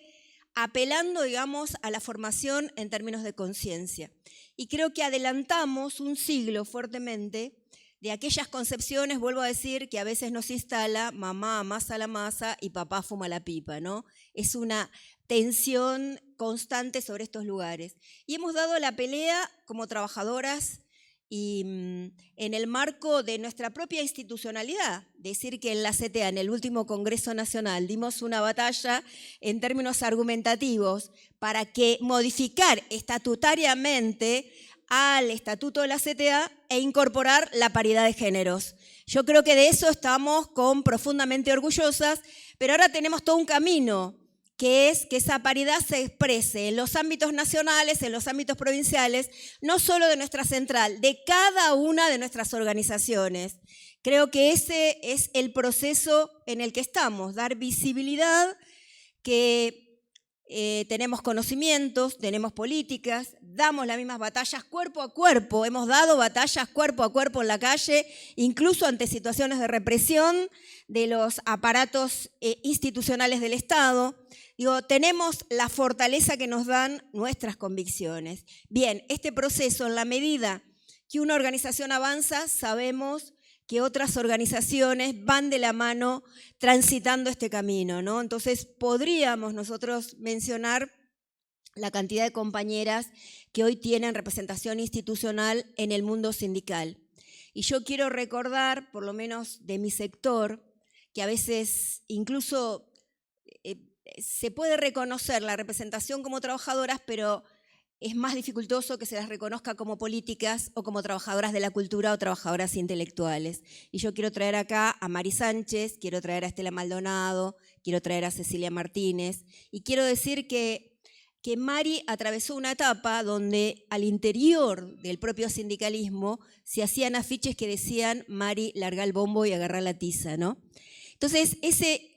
apelando, digamos, a la formación en términos de conciencia. Y creo que adelantamos un siglo fuertemente de aquellas concepciones, vuelvo a decir, que a veces nos instala mamá amasa la masa y papá fuma la pipa, ¿no? Es una tensión constante sobre estos lugares. Y hemos dado la pelea como trabajadoras y en el marco de nuestra propia institucionalidad. Decir que en la CTA, en el último Congreso Nacional, dimos una batalla en términos argumentativos para que modificar estatutariamente al estatuto de la CTA e incorporar la paridad de géneros. Yo creo que de eso estamos profundamente orgullosas, pero ahora tenemos todo un camino, que es que esa paridad se exprese en los ámbitos nacionales, en los ámbitos provinciales, no solo de nuestra central, de cada una de nuestras organizaciones. Creo que ese es el proceso en el que estamos, dar visibilidad, que tenemos conocimientos, tenemos políticas, damos las mismas batallas cuerpo a cuerpo, hemos dado batallas cuerpo a cuerpo en la calle, incluso ante situaciones de represión de los aparatos institucionales del Estado. Tenemos la fortaleza que nos dan nuestras convicciones. Bien, este proceso, en la medida que una organización avanza, sabemos que otras organizaciones van de la mano transitando este camino, ¿no? Entonces, podríamos nosotros mencionar la cantidad de compañeras que hoy tienen representación institucional en el mundo sindical. Y yo quiero recordar, por lo menos de mi sector, que a veces incluso se puede reconocer la representación como trabajadoras, pero es más dificultoso que se las reconozca como políticas o como trabajadoras de la cultura o trabajadoras intelectuales. Y yo quiero traer acá a Mari Sánchez, quiero traer a Estela Maldonado, quiero traer a Cecilia Martínez, y quiero decir que Mari atravesó una etapa donde al interior del propio sindicalismo se hacían afiches que decían Mari, larga el bombo y agarrá la tiza, ¿no? Entonces,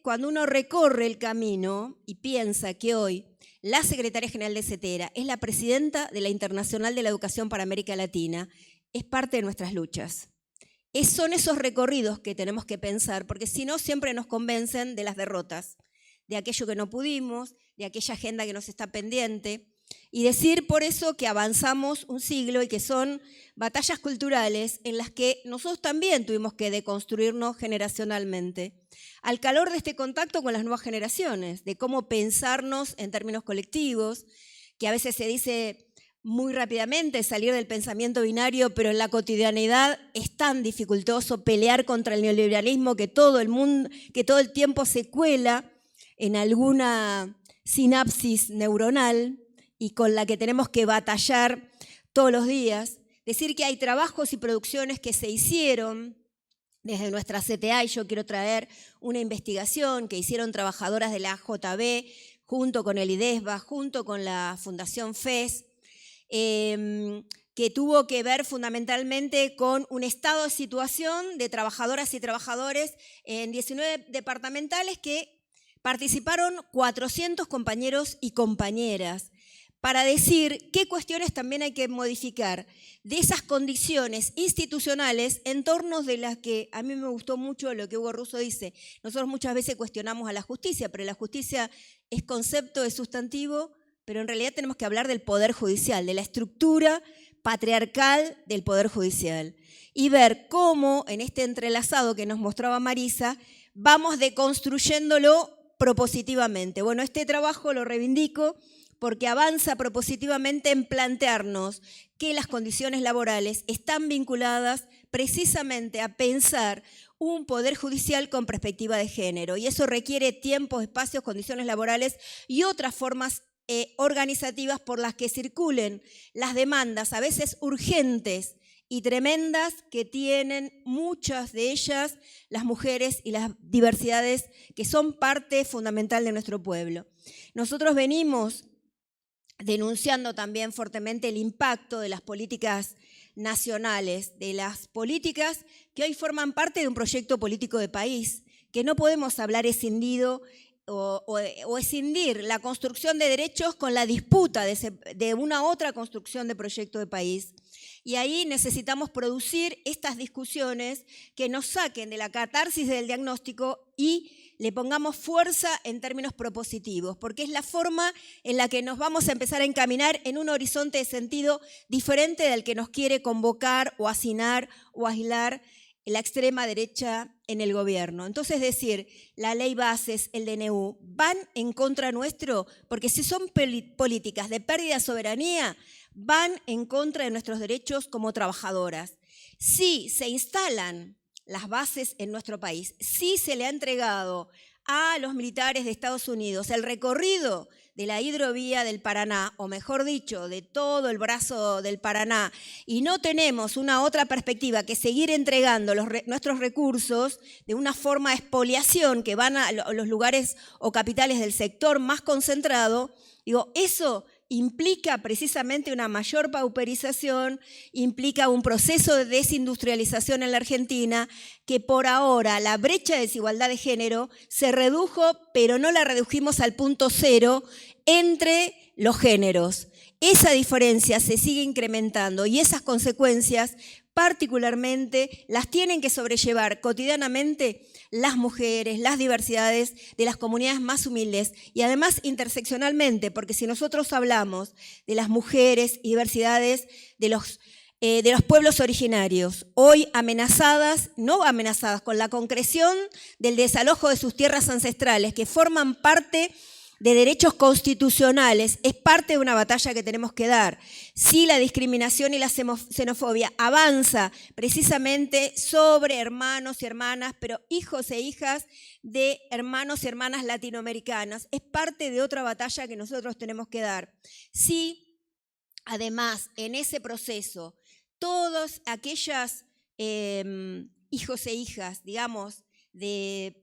cuando uno recorre el camino y piensa que hoy la secretaria general de CETERA es la presidenta de la Internacional de la Educación para América Latina, es parte de nuestras luchas. Son esos recorridos que tenemos que pensar, porque si no siempre nos convencen de las derrotas, de aquello que no pudimos, de aquella agenda que nos está pendiente, y decir por eso que avanzamos un siglo y que son batallas culturales en las que nosotros también tuvimos que deconstruirnos generacionalmente, al calor de este contacto con las nuevas generaciones, de cómo pensarnos en términos colectivos, que a veces se dice muy rápidamente salir del pensamiento binario, pero en la cotidianidad es tan dificultoso pelear contra el neoliberalismo que todo el tiempo se cuela en alguna sinapsis neuronal y con la que tenemos que batallar todos los días. Decir que hay trabajos y producciones que se hicieron desde nuestra CTA, y yo quiero traer una investigación que hicieron trabajadoras de la AJB junto con el IDESBA, junto con la Fundación FES, que tuvo que ver fundamentalmente con un estado de situación de trabajadoras y trabajadores en 19 departamentales que participaron 400 compañeros y compañeras para decir qué cuestiones también hay que modificar de esas condiciones institucionales en torno de las que a mí me gustó mucho lo que Hugo Russo dice. Nosotros muchas veces cuestionamos a la justicia, pero la justicia es concepto, es sustantivo, pero en realidad tenemos que hablar del Poder Judicial, de la estructura patriarcal del Poder Judicial y ver cómo en este entrelazado que nos mostraba Marisa vamos deconstruyéndolo propositivamente. Bueno, este trabajo lo reivindico porque avanza propositivamente en plantearnos que las condiciones laborales están vinculadas precisamente a pensar un poder judicial con perspectiva de género y eso requiere tiempos, espacios, condiciones laborales y otras formas organizativas por las que circulen las demandas, a veces urgentes y tremendas, que tienen muchas de ellas las mujeres y las diversidades que son parte fundamental de nuestro pueblo. Nosotros venimos denunciando también fuertemente el impacto de las políticas nacionales, de las políticas que hoy forman parte de un proyecto político de país, que no podemos hablar escindido o escindir la construcción de derechos con la disputa de una otra construcción de proyecto de país. Y ahí necesitamos producir estas discusiones que nos saquen de la catarsis del diagnóstico y le pongamos fuerza en términos propositivos, porque es la forma en la que nos vamos a empezar a encaminar en un horizonte de sentido diferente del que nos quiere convocar o hacinar o aislar la extrema derecha en el gobierno. Entonces, decir, la ley bases, el DNU, van en contra nuestro, porque si son políticas de pérdida de soberanía, van en contra de nuestros derechos como trabajadoras. Si se instalan las bases en nuestro país, si se le ha entregado a los militares de Estados Unidos el recorrido de la hidrovía del Paraná, o mejor dicho, de todo el brazo del Paraná, y no tenemos una otra perspectiva que seguir entregando nuestros recursos de una forma de expoliación que van a los lugares o capitales del sector más concentrado, digo, eso implica precisamente una mayor pauperización, implica un proceso de desindustrialización en la Argentina, que por ahora la brecha de desigualdad de género se redujo, pero no la redujimos al punto cero entre los géneros. Esa diferencia se sigue incrementando y esas consecuencias particularmente las tienen que sobrellevar cotidianamente las mujeres, las diversidades de las comunidades más humildes y además interseccionalmente, porque si nosotros hablamos de las mujeres y diversidades de los pueblos originarios, hoy amenazadas, no amenazadas, con la concreción del desalojo de sus tierras ancestrales, que forman parte de derechos constitucionales, es parte de una batalla que tenemos que dar. Si la discriminación y la xenofobia avanza precisamente sobre hermanos y hermanas, pero hijos e hijas de hermanos y hermanas latinoamericanas, es parte de otra batalla que nosotros tenemos que dar. Si, además, en ese proceso, todos aquellos hijos e hijas, digamos, del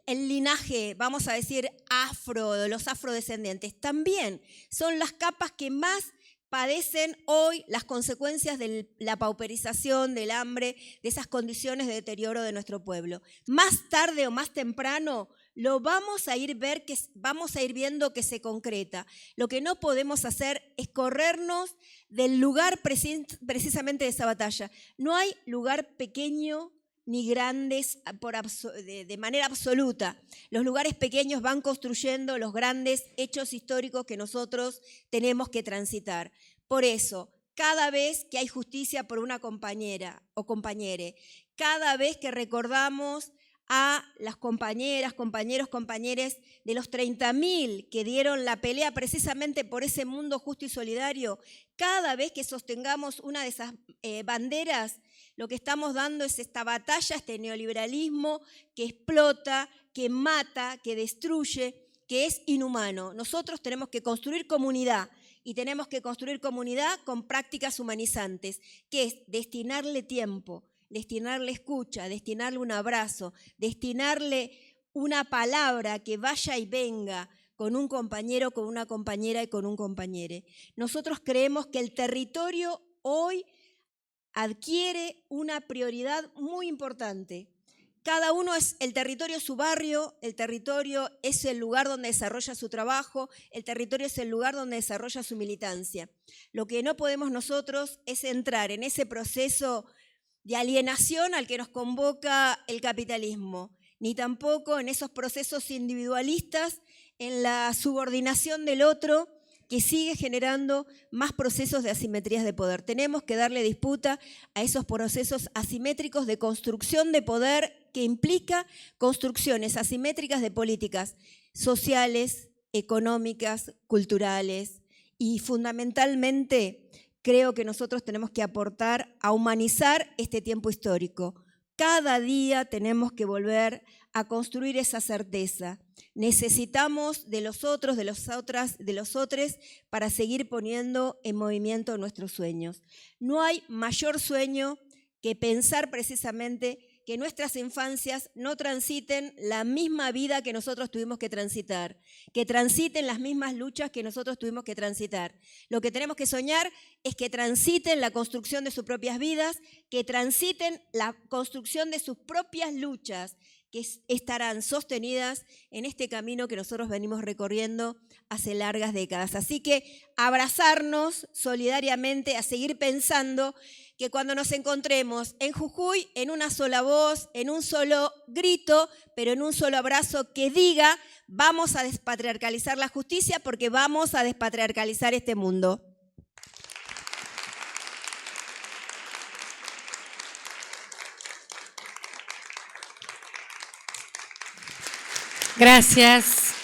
linaje, vamos a decir, de los afrodescendientes, también son las capas que más padecen hoy las consecuencias de la pauperización, del hambre, de esas condiciones de deterioro de nuestro pueblo. Más tarde o más temprano lo vamos a ir viendo que se concreta. Lo que no podemos hacer es corrernos del lugar precisamente de esa batalla. No hay lugar pequeño ni grandes de manera absoluta. Los lugares pequeños van construyendo los grandes hechos históricos que nosotros tenemos que transitar. Por eso, cada vez que hay justicia por una compañera o compañere, cada vez que recordamos a las compañeras, compañeros, compañeres de los 30.000 que dieron la pelea precisamente por ese mundo justo y solidario, cada vez que sostengamos una de esas banderas, lo que estamos dando es esta batalla, este neoliberalismo que explota, que mata, que destruye, que es inhumano. Nosotros tenemos que construir comunidad y tenemos que construir comunidad con prácticas humanizantes, que es destinarle tiempo, destinarle escucha, destinarle un abrazo, destinarle una palabra que vaya y venga con un compañero, con una compañera y con un compañero. Nosotros creemos que el territorio hoy adquiere una prioridad muy importante. Cada uno es, el territorio es su barrio, el territorio es el lugar donde desarrolla su trabajo, el territorio es el lugar donde desarrolla su militancia. Lo que no podemos nosotros es entrar en ese proceso de alienación al que nos convoca el capitalismo, ni tampoco en esos procesos individualistas, en la subordinación del otro, que sigue generando más procesos de asimetrías de poder. Tenemos que darle disputa a esos procesos asimétricos de construcción de poder que implica construcciones asimétricas de políticas sociales, económicas, culturales y fundamentalmente creo que nosotros tenemos que aportar a humanizar este tiempo histórico. Cada día tenemos que volver a construir esa certeza. Necesitamos de los otros, de las otras, de los otros para seguir poniendo en movimiento nuestros sueños. No hay mayor sueño que pensar precisamente que nuestras infancias no transiten la misma vida que nosotros tuvimos que transitar, que transiten las mismas luchas que nosotros tuvimos que transitar. Lo que tenemos que soñar es que transiten la construcción de sus propias vidas, que transiten la construcción de sus propias luchas, que estarán sostenidas en este camino que nosotros venimos recorriendo hace largas décadas. Así que abrazarnos solidariamente, a seguir pensando que cuando nos encontremos en Jujuy, en una sola voz, en un solo grito, pero en un solo abrazo que diga, vamos a despatriarcalizar la justicia porque vamos a despatriarcalizar este mundo. Gracias,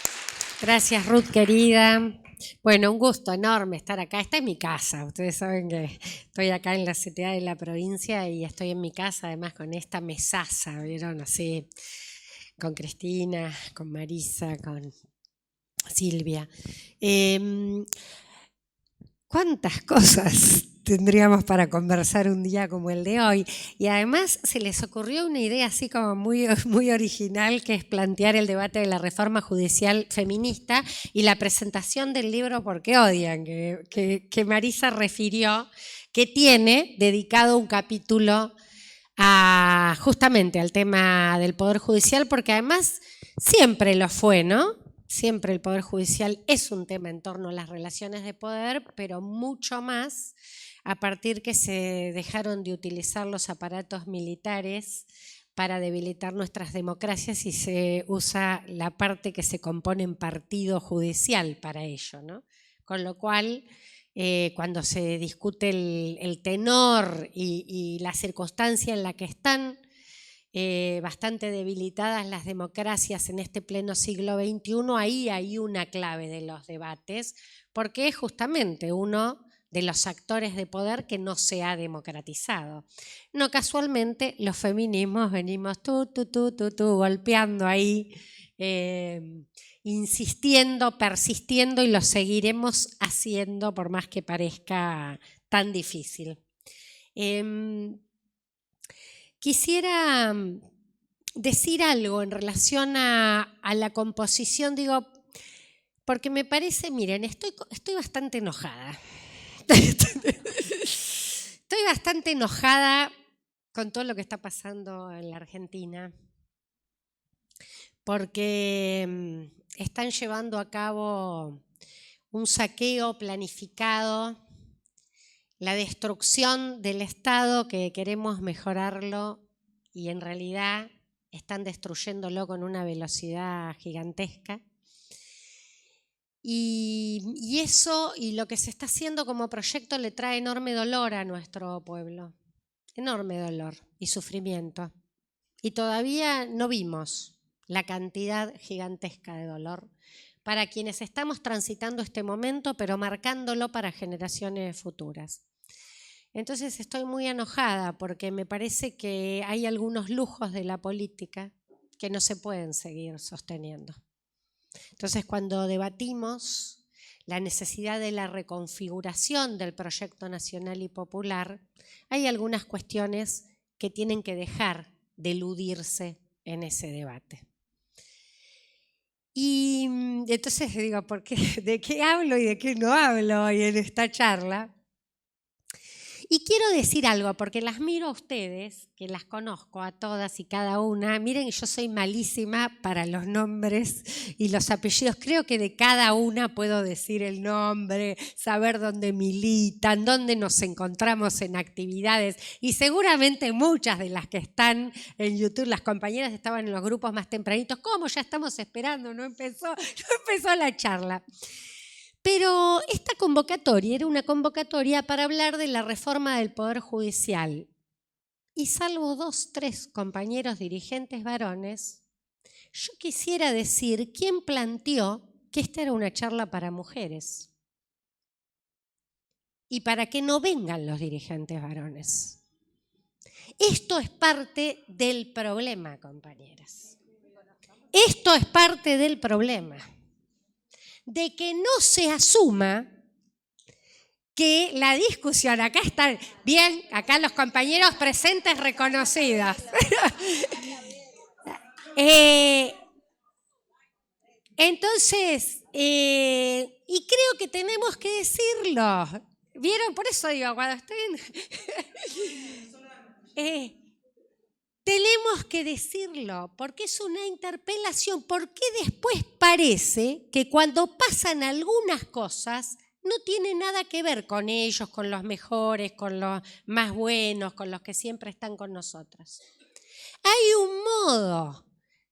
gracias Ruth querida. Bueno, un gusto enorme estar acá. Esta es mi casa, ustedes saben que estoy acá en la CTA de la provincia y estoy en mi casa además con esta mesaza, ¿vieron? Así, con Cristina, con Marisa, con Silvia. ¿Cuántas cosas tendríamos para conversar un día como el de hoy? Y además se les ocurrió una idea así como muy original, que es plantear el debate de la reforma judicial feminista y la presentación del libro ¿Por qué odian?, que Marisa refirió, que tiene dedicado un capítulo justamente al tema del Poder Judicial, porque además siempre lo fue, ¿no? Siempre el Poder Judicial es un tema en torno a las relaciones de poder, pero mucho más a partir que se dejaron de utilizar los aparatos militares para debilitar nuestras democracias y se usa la parte que se compone en partido judicial para ello, ¿no? Con lo cual, cuando se discute el tenor y la circunstancia en la que están bastante debilitadas las democracias en este pleno siglo XXI, ahí hay una clave de los debates, porque es justamente uno de los actores de poder que no se ha democratizado. No casualmente los feminismos venimos golpeando ahí, insistiendo, persistiendo y lo seguiremos haciendo por más que parezca tan difícil. Quisiera decir algo en relación a la composición, digo, porque me parece, miren, estoy bastante enojada. Estoy bastante enojada con todo lo que está pasando en la Argentina, porque están llevando a cabo un saqueo planificado, la destrucción del Estado, que queremos mejorarlo y en realidad están destruyéndolo con una velocidad gigantesca. Y eso y lo que se está haciendo como proyecto le trae enorme dolor a nuestro pueblo, enorme dolor y sufrimiento. Y todavía no vimos la cantidad gigantesca de dolor para quienes estamos transitando este momento, pero marcándolo para generaciones futuras. Entonces estoy muy enojada porque me parece que hay algunos lujos de la política que no se pueden seguir sosteniendo. Entonces, cuando debatimos la necesidad de la reconfiguración del proyecto nacional y popular, hay algunas cuestiones que tienen que dejar de eludirse en ese debate. Y entonces digo, ¿por qué? ¿De qué hablo y de qué no hablo hoy en esta charla? Y quiero decir algo, porque las miro a ustedes, que las conozco a todas y cada una. Miren, yo soy malísima para los nombres y los apellidos. Creo que de cada una puedo decir el nombre, saber dónde militan, dónde nos encontramos en actividades. Y seguramente muchas de las que están en YouTube, las compañeras estaban en los grupos más tempranitos. ¿Cómo? Ya estamos esperando, no empezó la charla. Pero esta convocatoria era una convocatoria para hablar de la reforma del Poder Judicial. Y salvo 2, 3 compañeros dirigentes varones, yo quisiera decir quién planteó que esta era una charla para mujeres. Y para que no vengan los dirigentes varones. Esto es parte del problema, compañeras. Esto es parte del problema. De que no se asuma que la discusión, acá están, bien, acá los compañeros presentes reconocidos. Entonces, y creo que tenemos que decirlo. ¿Vieron? Por eso digo, cuando estén... tenemos que decirlo, porque es una interpelación, porque después parece que cuando pasan algunas cosas no tiene nada que ver con ellos, con los mejores, con los más buenos, con los que siempre están con nosotros. Hay un modo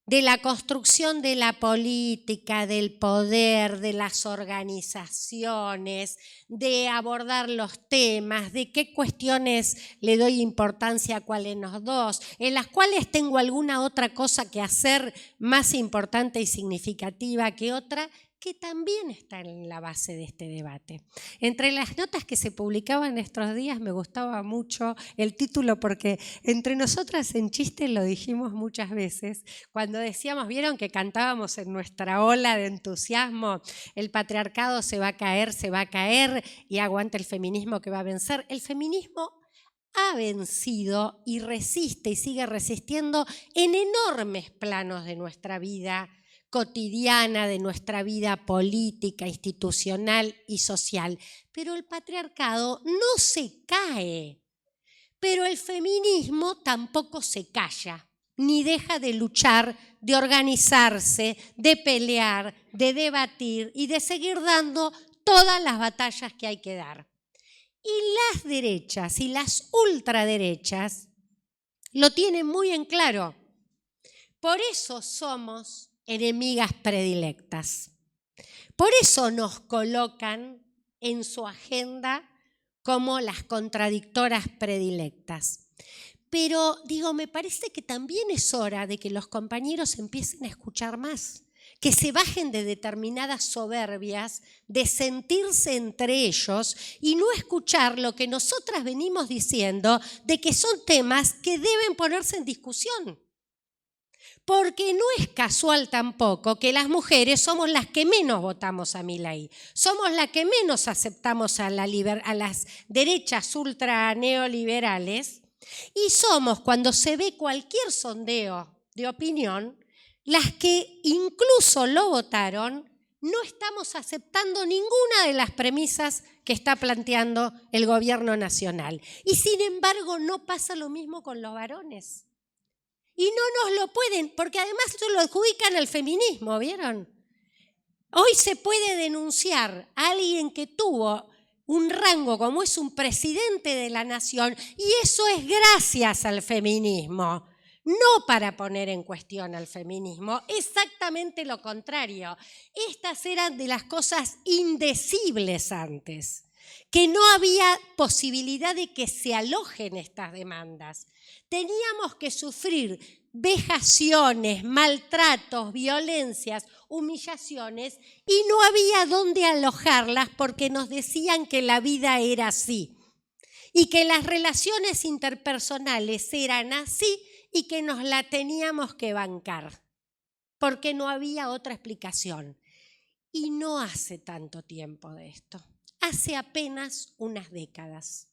de la construcción de la política, del poder, de las organizaciones, de abordar los temas, de qué cuestiones le doy importancia a cuáles los dos, en las cuales tengo alguna otra cosa que hacer más importante y significativa que otra, que también está en la base de este debate. Entre las notas que se publicaban estos días me gustaba mucho el título porque entre nosotras en chiste lo dijimos muchas veces, cuando decíamos, vieron que cantábamos en nuestra ola de entusiasmo, el patriarcado se va a caer y aguanta el feminismo que va a vencer. El feminismo ha vencido y resiste y sigue resistiendo en enormes planos de nuestra vida cotidiana, de nuestra vida política, institucional y social. Pero el patriarcado no se cae, pero el feminismo tampoco se calla, ni deja de luchar, de organizarse, de pelear, de debatir y de seguir dando todas las batallas que hay que dar. Y las derechas y las ultraderechas lo tienen muy en claro. Por eso somos enemigas predilectas. Por eso nos colocan en su agenda como las contradictoras predilectas. Pero digo, me parece que también es hora de que los compañeros empiecen a escuchar más, que se bajen de determinadas soberbias, de sentirse entre ellos y no escuchar lo que nosotras venimos diciendo de que son temas que deben ponerse en discusión. Porque no es casual tampoco que las mujeres somos las que menos votamos a Milei, somos las que menos aceptamos a las derechas ultra neoliberales y somos, cuando se ve cualquier sondeo de opinión, las que incluso lo votaron, no estamos aceptando ninguna de las premisas que está planteando el gobierno nacional. Y sin embargo no pasa lo mismo con los varones. Y no nos lo pueden, porque además lo adjudican al feminismo, ¿vieron? Hoy se puede denunciar a alguien que tuvo un rango como es un presidente de la nación y eso es gracias al feminismo, no para poner en cuestión al feminismo, exactamente lo contrario. Estas eran de las cosas indecibles antes, que no había posibilidad de que se alojen estas demandas. Teníamos que sufrir vejaciones, maltratos, violencias, humillaciones y no había dónde alojarlas porque nos decían que la vida era así y que las relaciones interpersonales eran así y que nos la teníamos que bancar porque no había otra explicación. Y no hace tanto tiempo de esto, hace apenas unas décadas.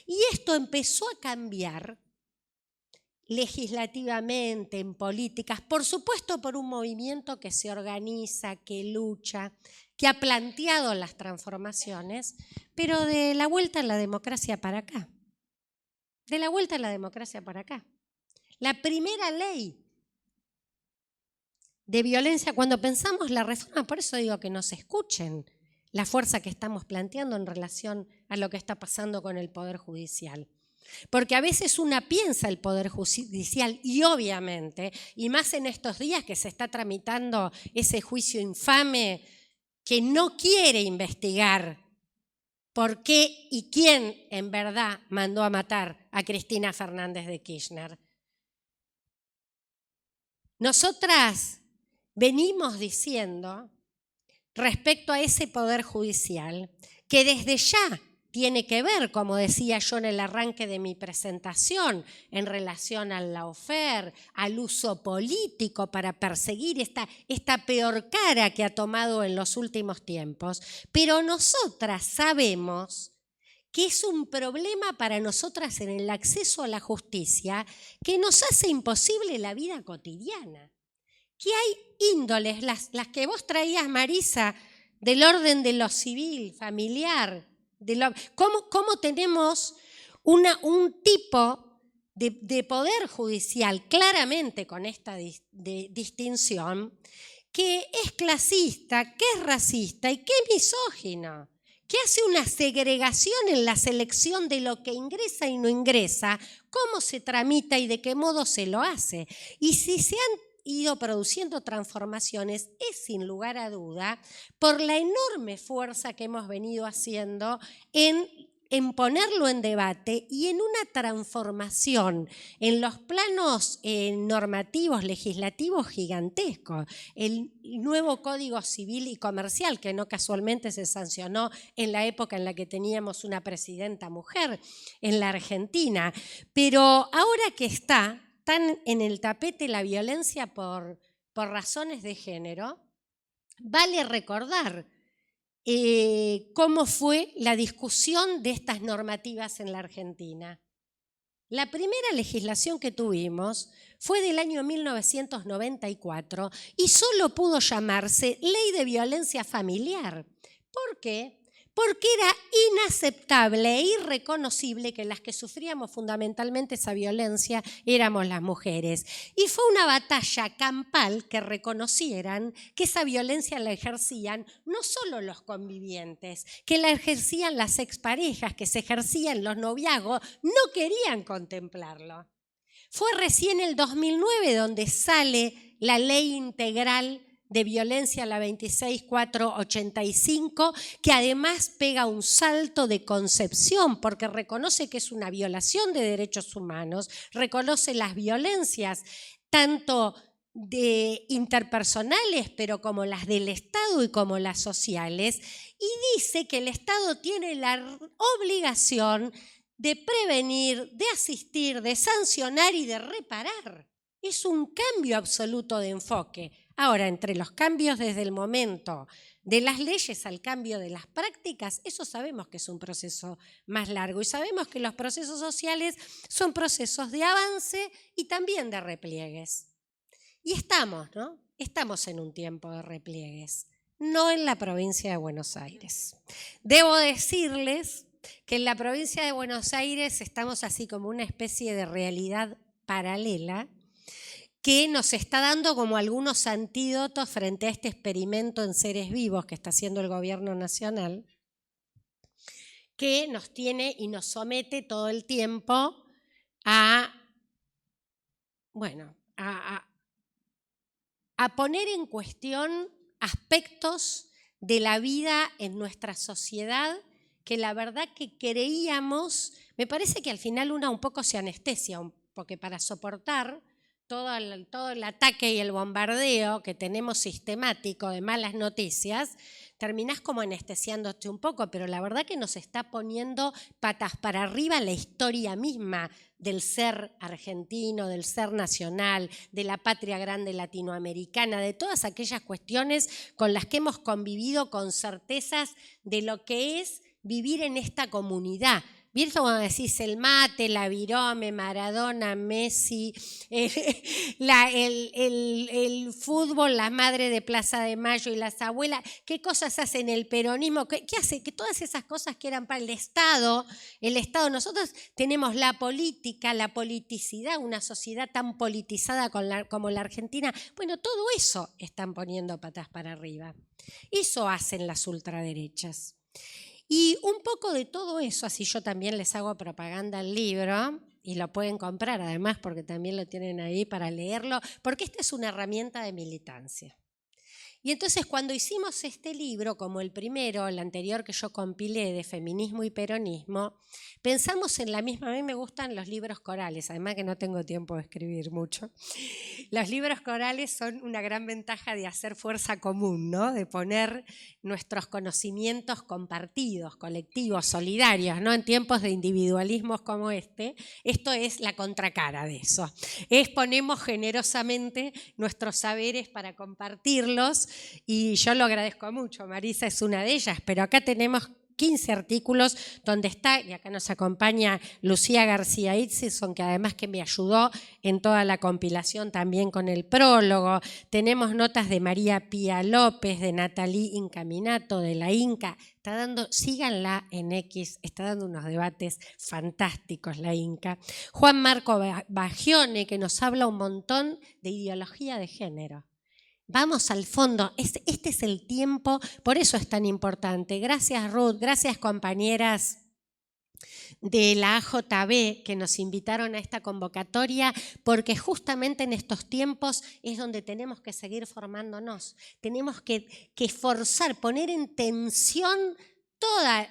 Y esto empezó a cambiar legislativamente, en políticas, por supuesto por un movimiento que se organiza, que lucha, que ha planteado las transformaciones, pero de la vuelta a la democracia para acá. De la vuelta a la democracia para acá. La primera ley de violencia, cuando pensamos la reforma, por eso digo que nos escuchen la fuerza que estamos planteando en relación a lo que está pasando con el Poder Judicial. Porque a veces una piensa el Poder Judicial y obviamente, y más en estos días que se está tramitando ese juicio infame que no quiere investigar por qué y quién en verdad mandó a matar a Cristina Fernández de Kirchner. Nosotras venimos diciendo respecto a ese Poder Judicial que desde ya tiene que ver, como decía yo en el arranque de mi presentación, en relación al lawfare, al uso político para perseguir esta peor cara que ha tomado en los últimos tiempos. Pero nosotras sabemos que es un problema para nosotras en el acceso a la justicia que nos hace imposible la vida cotidiana. Que hay índoles, las que vos traías, Marisa, del orden de lo civil, familiar, cómo tenemos un tipo de poder judicial claramente con esta distinción que es clasista, que es racista y que es misógino, que hace una segregación en la selección de lo que ingresa y no ingresa, cómo se tramita y de qué modo se lo hace. Y si se han ido produciendo transformaciones es sin lugar a duda por la enorme fuerza que hemos venido haciendo en ponerlo en debate y en una transformación en los planos normativos, legislativos gigantescos. El nuevo Código Civil y Comercial, que no casualmente se sancionó en la época en la que teníamos una presidenta mujer en la Argentina, pero ahora que está tan en el tapete la violencia por razones de género, vale recordar cómo fue la discusión de estas normativas en la Argentina. La primera legislación que tuvimos fue del año 1994 y solo pudo llamarse Ley de Violencia Familiar. ¿Por qué? Porque era inaceptable e irreconocible que las que sufríamos fundamentalmente esa violencia éramos las mujeres. Y fue una batalla campal que reconocieran que esa violencia la ejercían no solo los convivientes, que la ejercían las exparejas, que se ejercían los noviazgos, no querían contemplarlo. Fue recién el 2009 donde sale la Ley Integral de Violencia, la 26485, que además pega un salto de concepción porque reconoce que es una violación de derechos humanos, reconoce las violencias tanto de interpersonales, pero como las del Estado y como las sociales, y dice que el Estado tiene la obligación de prevenir, de asistir, de sancionar y de reparar. Es un cambio absoluto de enfoque. Ahora, entre los cambios desde el momento de las leyes al cambio de las prácticas, eso sabemos que es un proceso más largo y sabemos que los procesos sociales son procesos de avance y también de repliegues. Y estamos, ¿no? Estamos en un tiempo de repliegues, no en la provincia de Buenos Aires. Debo decirles que en la provincia de Buenos Aires estamos así como una especie de realidad paralela que nos está dando como algunos antídotos frente a este experimento en seres vivos que está haciendo el gobierno nacional, que nos tiene y nos somete todo el tiempo a poner en cuestión aspectos de la vida en nuestra sociedad que la verdad que creíamos, me parece que al final una un poco se anestesia, porque para soportar todo el ataque y el bombardeo que tenemos sistemático de malas noticias, terminás como anestesiándote un poco, pero la verdad que nos está poniendo patas para arriba la historia misma del ser argentino, del ser nacional, de la patria grande latinoamericana, de todas aquellas cuestiones con las que hemos convivido con certezas de lo que es vivir en esta comunidad. ¿Viste cuando decís el mate, la virome, Maradona, Messi, el fútbol, la madre de Plaza de Mayo y las abuelas? ¿Qué cosas hacen el peronismo? ¿Qué hace? Que todas esas cosas que eran para el Estado, nosotros tenemos la política, la politicidad, una sociedad tan politizada como la Argentina. Bueno, todo eso están poniendo patas para arriba. Eso hacen las ultraderechas. Y un poco de todo eso, así yo también les hago propaganda al libro, y lo pueden comprar además porque también lo tienen ahí para leerlo, porque esta es una herramienta de militancia. Y entonces cuando hicimos este libro, como el primero, el anterior que yo compilé de feminismo y peronismo, pensamos en la misma. A mí me gustan los libros corales, además que no tengo tiempo de escribir mucho. Los libros corales son una gran ventaja de hacer fuerza común, ¿no? De poner nuestros conocimientos compartidos, colectivos, solidarios, ¿no? En tiempos de individualismos como este, esto es la contracara de eso. Ponemos generosamente nuestros saberes para compartirlos, y yo lo agradezco mucho. Marisa es una de ellas, pero acá tenemos 15 artículos donde está, y acá nos acompaña Lucía García Itzison, que además que me ayudó en toda la compilación también con el prólogo. Tenemos notas de María Pía López, de Natalie Incaminato, de la Inca. Síganla en X, está dando unos debates fantásticos la Inca. Juan Marco Bagione, que nos habla un montón de ideología de género. Vamos al fondo, este es el tiempo, por eso es tan importante. Gracias Ruth, gracias compañeras de la AJB que nos invitaron a esta convocatoria, porque justamente en estos tiempos es donde tenemos que seguir formándonos. Tenemos que forzar, poner en tensión todas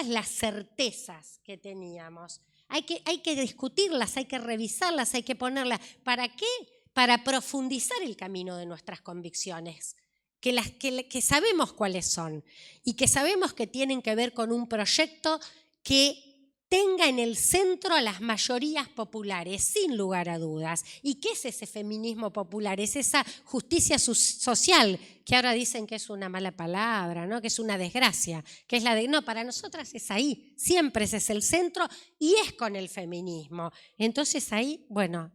las certezas que teníamos. Hay que discutirlas, hay que revisarlas, hay que ponerlas. ¿Para qué? Para profundizar el camino de nuestras convicciones, que sabemos cuáles son y que sabemos que tienen que ver con un proyecto que tenga en el centro a las mayorías populares, sin lugar a dudas. ¿Y qué es ese feminismo popular? Es esa justicia social, que ahora dicen que es una mala palabra, ¿no? Que es una desgracia, que es la de... No, para nosotras es ahí, siempre ese es el centro y es con el feminismo. Entonces ahí, bueno,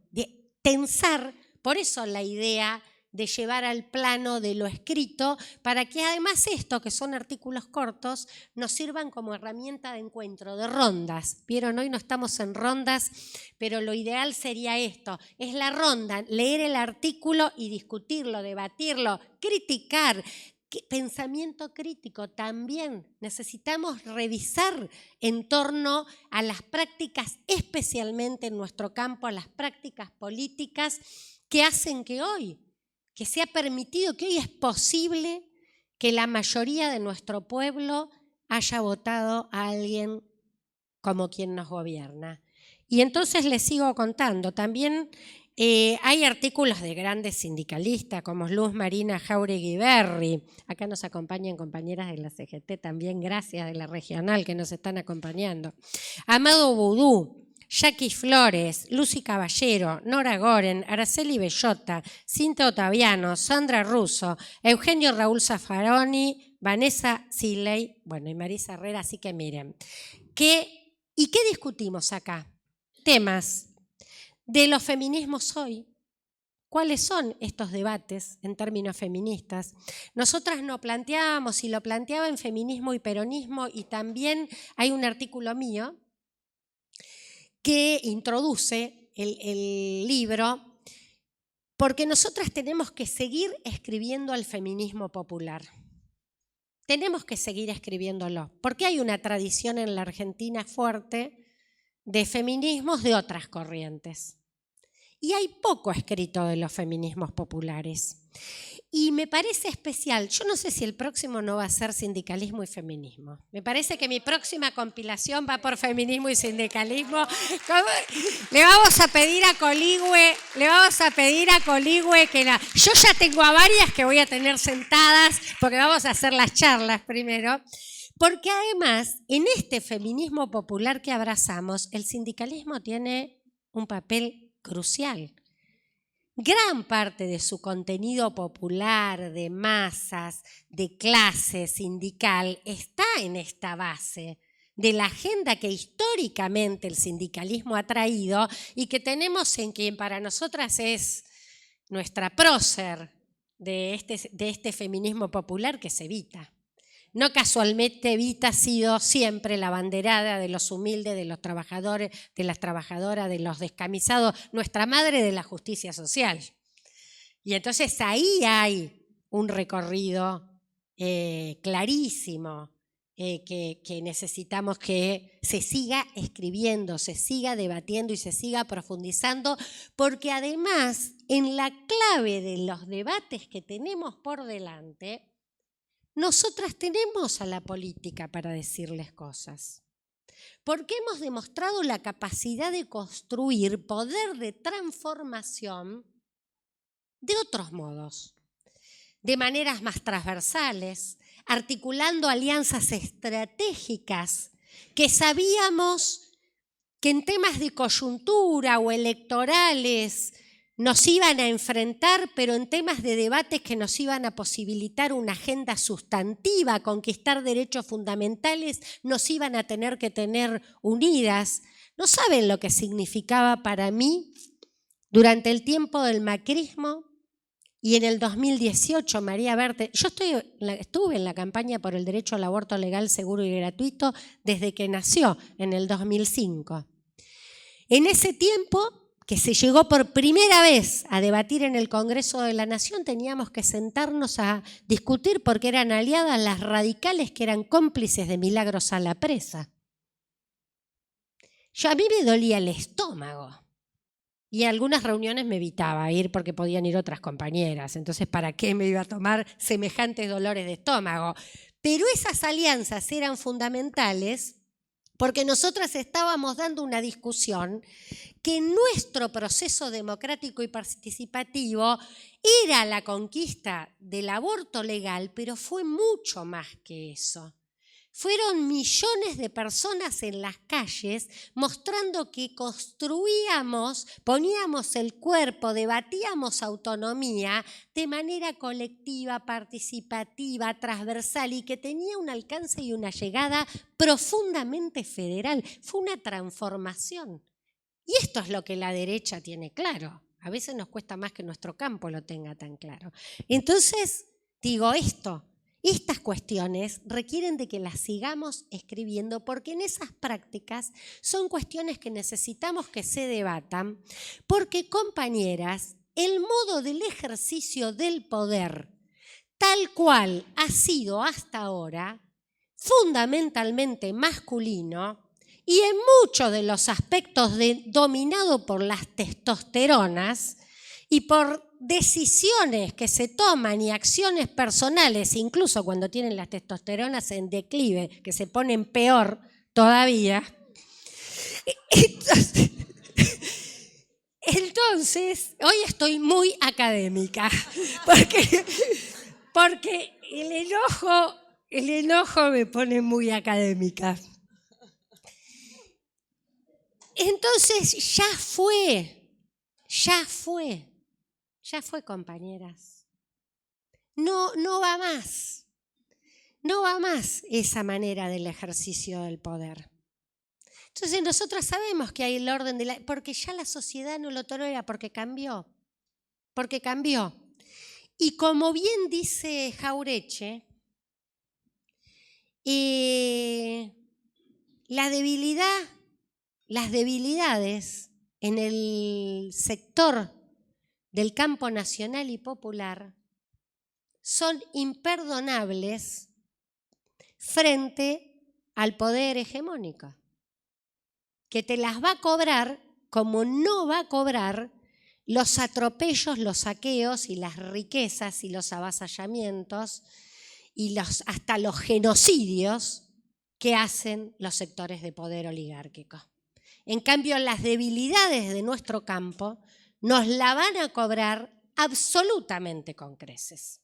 tensar. Por eso la idea de llevar al plano de lo escrito, para que además esto, que son artículos cortos, nos sirvan como herramienta de encuentro, de rondas. ¿Vieron? Hoy no estamos en rondas, pero lo ideal sería esto. Es la ronda, leer el artículo y discutirlo, debatirlo, criticar. Pensamiento crítico también. Necesitamos revisar en torno a las prácticas, especialmente en nuestro campo, a las prácticas políticas que hacen que se ha permitido, que hoy es posible que la mayoría de nuestro pueblo haya votado a alguien como quien nos gobierna. Y entonces les sigo contando. También hay artículos de grandes sindicalistas como Luz Marina Jauregui Berry. Acá nos acompañan compañeras de la CGT también, gracias, de la regional que nos están acompañando. Amado Boudou, Jackie Flores, Lucy Caballero, Nora Goren, Araceli Bellota, Cinta Otaviano, Sandra Russo, Eugenio Raúl Zaffaroni, Vanessa Siley, bueno, y Marisa Herrera, así que miren. ¿Y qué discutimos acá? Temas de los feminismos hoy. ¿Cuáles son estos debates en términos feministas? Nosotras no planteábamos, y lo planteaba en Feminismo y Peronismo, y también hay un artículo mío que introduce el libro, porque nosotras tenemos que seguir escribiendo al feminismo popular. Tenemos que seguir escribiéndolo, porque hay una tradición en la Argentina fuerte de feminismos de otras corrientes. Y hay poco escrito de los feminismos populares. Y me parece especial, yo no sé si el próximo no va a ser sindicalismo y feminismo. Me parece que mi próxima compilación va por feminismo y sindicalismo. Le vamos a pedir a Coligüe que yo ya tengo a varias que voy a tener sentadas, porque vamos a hacer las charlas primero. Porque además, en este feminismo popular que abrazamos, el sindicalismo tiene un papel crucial. Gran parte de su contenido popular, de masas, de clase sindical, está en esta base de la agenda que históricamente el sindicalismo ha traído y que tenemos en quien para nosotras es nuestra prócer de este feminismo popular, que es Evita. No casualmente Evita ha sido siempre la abanderada de los humildes, de los trabajadores, de las trabajadoras, de los descamisados, nuestra madre de la justicia social. Y entonces ahí hay un recorrido clarísimo que necesitamos que se siga escribiendo, se siga debatiendo y se siga profundizando, porque además en la clave de los debates que tenemos por delante, nosotras tenemos a la política para decirles cosas, porque hemos demostrado la capacidad de construir poder de transformación de otros modos, de maneras más transversales, articulando alianzas estratégicas que sabíamos que en temas de coyuntura o electorales nos iban a enfrentar, pero en temas de debates que nos iban a posibilitar una agenda sustantiva, conquistar derechos fundamentales, nos iban a tener que tener unidas. ¿No saben lo que significaba para mí durante el tiempo del macrismo y en el 2018, María Berta? Yo estuve en la campaña por el derecho al aborto legal, seguro y gratuito desde que nació, en el 2005. En ese tiempo, que se llegó por primera vez a debatir en el Congreso de la Nación, teníamos que sentarnos a discutir porque eran aliadas las radicales que eran cómplices de Milagros a la presa. A mí me dolía el estómago y en algunas reuniones me evitaba ir porque podían ir otras compañeras, entonces ¿para qué me iba a tomar semejantes dolores de estómago? Pero esas alianzas eran fundamentales porque nosotras estábamos dando una discusión que nuestro proceso democrático y participativo era la conquista del aborto legal, pero fue mucho más que eso. Fueron millones de personas en las calles mostrando que construíamos, poníamos el cuerpo, debatíamos autonomía de manera colectiva, participativa, transversal y que tenía un alcance y una llegada profundamente federal. Fue una transformación. Y esto es lo que la derecha tiene claro. A veces nos cuesta más que nuestro campo lo tenga tan claro. Entonces, digo esto. Estas cuestiones requieren de que las sigamos escribiendo porque en esas prácticas son cuestiones que necesitamos que se debatan porque, compañeras, el modo del ejercicio del poder, tal cual ha sido hasta ahora, fundamentalmente masculino y en muchos de los aspectos dominado por las testosteronas y por decisiones que se toman y acciones personales, incluso cuando tienen las testosteronas en declive, que se ponen peor todavía. Entonces hoy estoy muy académica, porque el enojo me pone muy académica. Entonces ya fue, compañeras. No va más. No va más esa manera del ejercicio del poder. Entonces nosotros sabemos que hay el orden porque ya la sociedad no lo tolera, porque cambió. Y como bien dice Jauretche, las debilidades en el sector del campo nacional y popular son imperdonables frente al poder hegemónico, que te las va a cobrar como no va a cobrar los atropellos, los saqueos y las riquezas y los avasallamientos y hasta los genocidios que hacen los sectores de poder oligárquico. En cambio, las debilidades de nuestro campo nos la van a cobrar absolutamente con creces.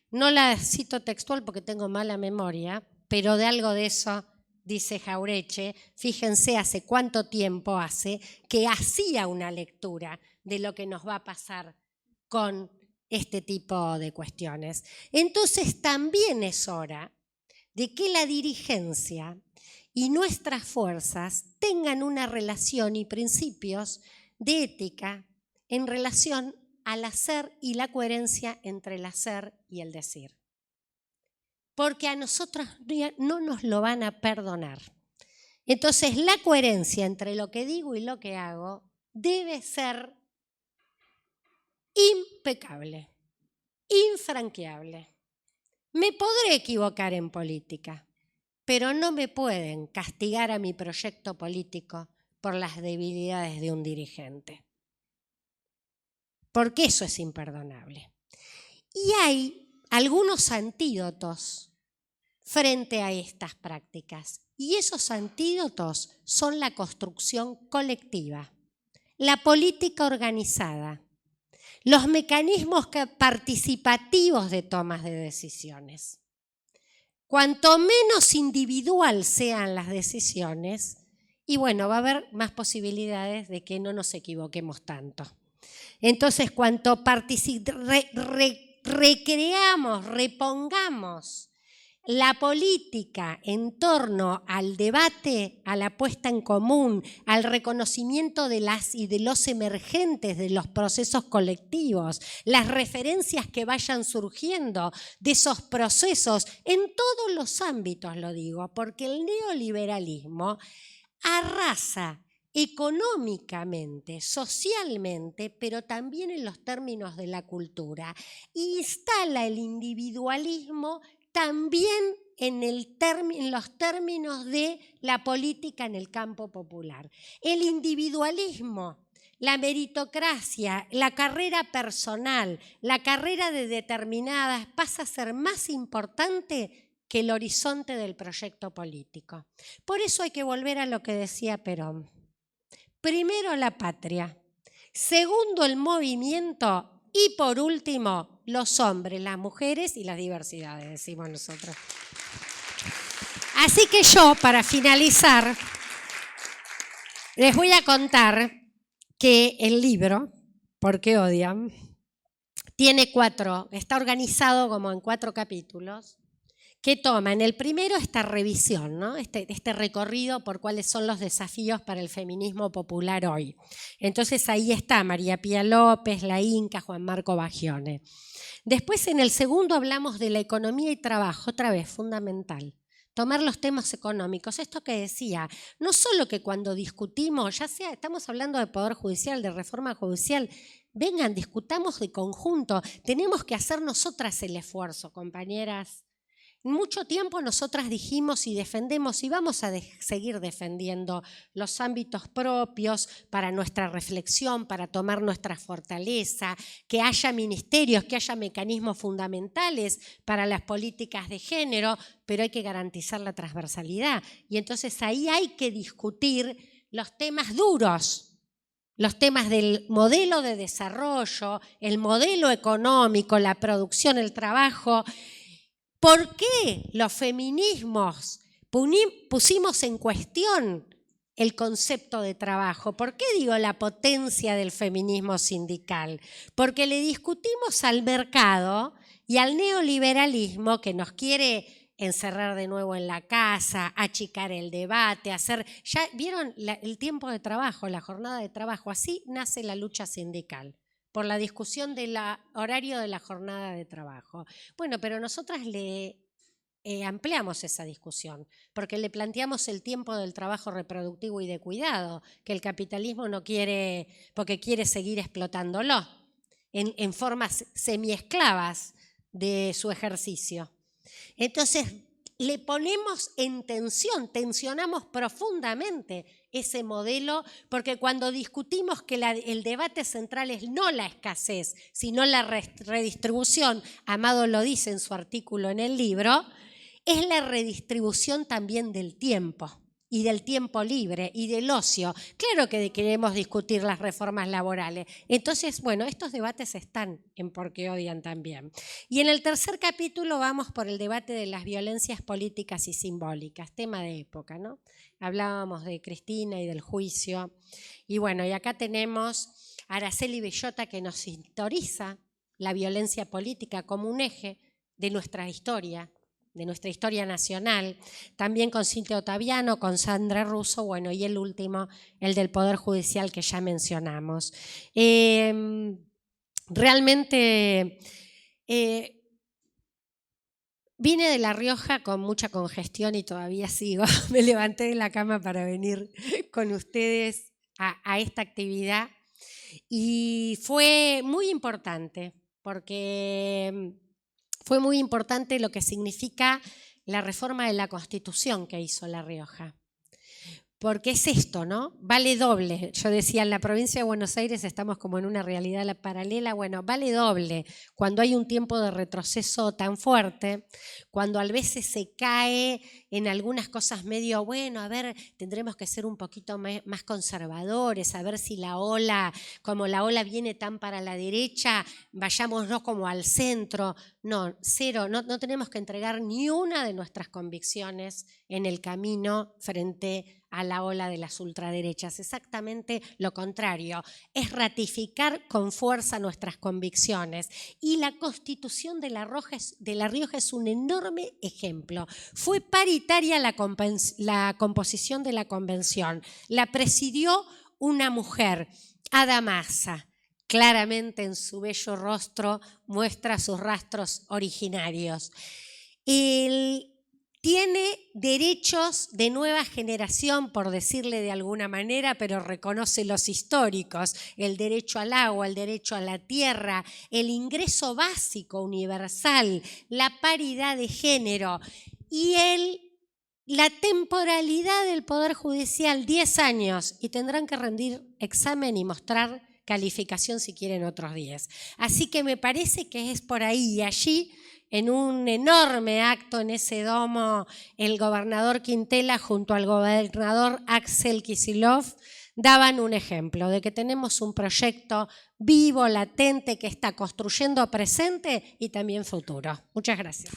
No la cito textual porque tengo mala memoria, pero de algo de eso dice Jauretche. Fíjense hace cuánto tiempo hace que hacía una lectura de lo que nos va a pasar con este tipo de cuestiones. Entonces también es hora de que la dirigencia y nuestras fuerzas tengan una relación y principios de ética en relación al hacer y la coherencia entre el hacer y el decir. Porque a nosotros no nos lo van a perdonar. Entonces, la coherencia entre lo que digo y lo que hago debe ser impecable, infranqueable. Me podré equivocar en política, pero no me pueden castigar a mi proyecto político por las debilidades de un dirigente. Porque eso es imperdonable. Y hay algunos antídotos frente a estas prácticas. Y esos antídotos son la construcción colectiva, la política organizada, los mecanismos participativos de tomas de decisiones. Cuanto menos individual sean las decisiones, y bueno, va a haber más posibilidades de que no nos equivoquemos tanto. Entonces, cuanto recreamos, repongamos la política en torno al debate, a la puesta en común, al reconocimiento de las y de los emergentes de los procesos colectivos, las referencias que vayan surgiendo de esos procesos en todos los ámbitos, lo digo, porque el neoliberalismo arrasa económicamente, socialmente, pero también en los términos de la cultura, e instala el individualismo también en los términos de la política en el campo popular. El individualismo, la meritocracia, la carrera personal, la carrera de determinadas pasa a ser más importante que el horizonte del proyecto político. Por eso hay que volver a lo que decía Perón. Primero la patria, segundo el movimiento y por último los hombres, las mujeres y las diversidades, decimos nosotros. Así que yo, para finalizar, les voy a contar que el libro, ¿Por qué odian?, tiene está organizado como en 4 capítulos, que toma en el primero esta revisión, ¿no? este recorrido por cuáles son los desafíos para el feminismo popular hoy. Entonces ahí está María Pía López, La Inca, Juan Marco Bagione. Después en el segundo hablamos de la economía y trabajo, otra vez fundamental. Tomar los temas económicos, esto que decía, no solo que cuando discutimos, ya sea, estamos hablando de poder judicial, de reforma judicial, vengan, discutamos de conjunto, tenemos que hacer nosotras el esfuerzo, compañeras. Mucho tiempo nosotras dijimos y defendemos y vamos a seguir defendiendo los ámbitos propios para nuestra reflexión, para tomar nuestra fortaleza, que haya ministerios, que haya mecanismos fundamentales para las políticas de género, pero hay que garantizar la transversalidad. Y entonces ahí hay que discutir los temas duros, los temas del modelo de desarrollo, el modelo económico, la producción, el trabajo. ¿Por qué los feminismos pusimos en cuestión el concepto de trabajo? ¿Por qué digo la potencia del feminismo sindical? Porque le discutimos al mercado y al neoliberalismo que nos quiere encerrar de nuevo en la casa, achicar el debate, hacer... ¿Ya vieron el tiempo de trabajo, la jornada de trabajo? Así nace la lucha sindical, por la discusión del horario de la jornada de trabajo. Bueno, pero nosotras le ampliamos esa discusión, porque le planteamos el tiempo del trabajo reproductivo y de cuidado, que el capitalismo no quiere, porque quiere seguir explotándolo en formas semiesclavas de su ejercicio. Entonces, le ponemos en tensión, tensionamos profundamente ese modelo, porque cuando discutimos que el debate central es no la escasez, sino la redistribución, Amado lo dice en su artículo en el libro, es la redistribución también del tiempo y del tiempo libre y del ocio. Claro que queremos discutir las reformas laborales. Entonces, bueno, estos debates están en Por qué odian también. Y en el tercer capítulo vamos por el debate de las violencias políticas y simbólicas, tema de época, ¿no? Hablábamos de Cristina y del juicio. Y bueno, y acá tenemos a Araceli Bellota que nos historiza la violencia política como un eje de nuestra historia de nuestra historia nacional, también con Cintia Ottaviano, con Sandra Russo, bueno, y el último, el del Poder Judicial que ya mencionamos. Realmente vine de La Rioja con mucha congestión y todavía sigo. Me levanté de la cama para venir con ustedes a esta actividad y fue muy importante porque fue muy importante lo que significa la reforma de la Constitución que hizo La Rioja. Porque es esto, ¿no? Vale doble. Yo decía, en la provincia de Buenos Aires estamos como en una realidad paralela. Bueno, vale doble cuando hay un tiempo de retroceso tan fuerte, cuando a veces se cae en algunas cosas medio, bueno, a ver, tendremos que ser un poquito más conservadores, a ver si la ola, como la ola viene tan para la derecha, vayámonos como al centro. No, cero, no tenemos que entregar ni una de nuestras convicciones en el camino frente a la ola de las ultraderechas. Exactamente lo contrario, es ratificar con fuerza nuestras convicciones. Y la Constitución de La Rioja es un enorme ejemplo. Fue paritaria la composición de la convención. La presidió una mujer, Ada Massa. Claramente en su bello rostro muestra sus rastros originarios. Tiene derechos de nueva generación, por decirle de alguna manera, pero reconoce los históricos, el derecho al agua, el derecho a la tierra, el ingreso básico universal, la paridad de género y la temporalidad del Poder Judicial, 10 años, y tendrán que rendir examen y mostrar calificación si quieren otros 10. Así que me parece que es por ahí y allí, en un enorme acto en ese domo, el gobernador Quintela junto al gobernador Axel Kicillof daban un ejemplo de que tenemos un proyecto vivo, latente, que está construyendo presente y también futuro. Muchas gracias.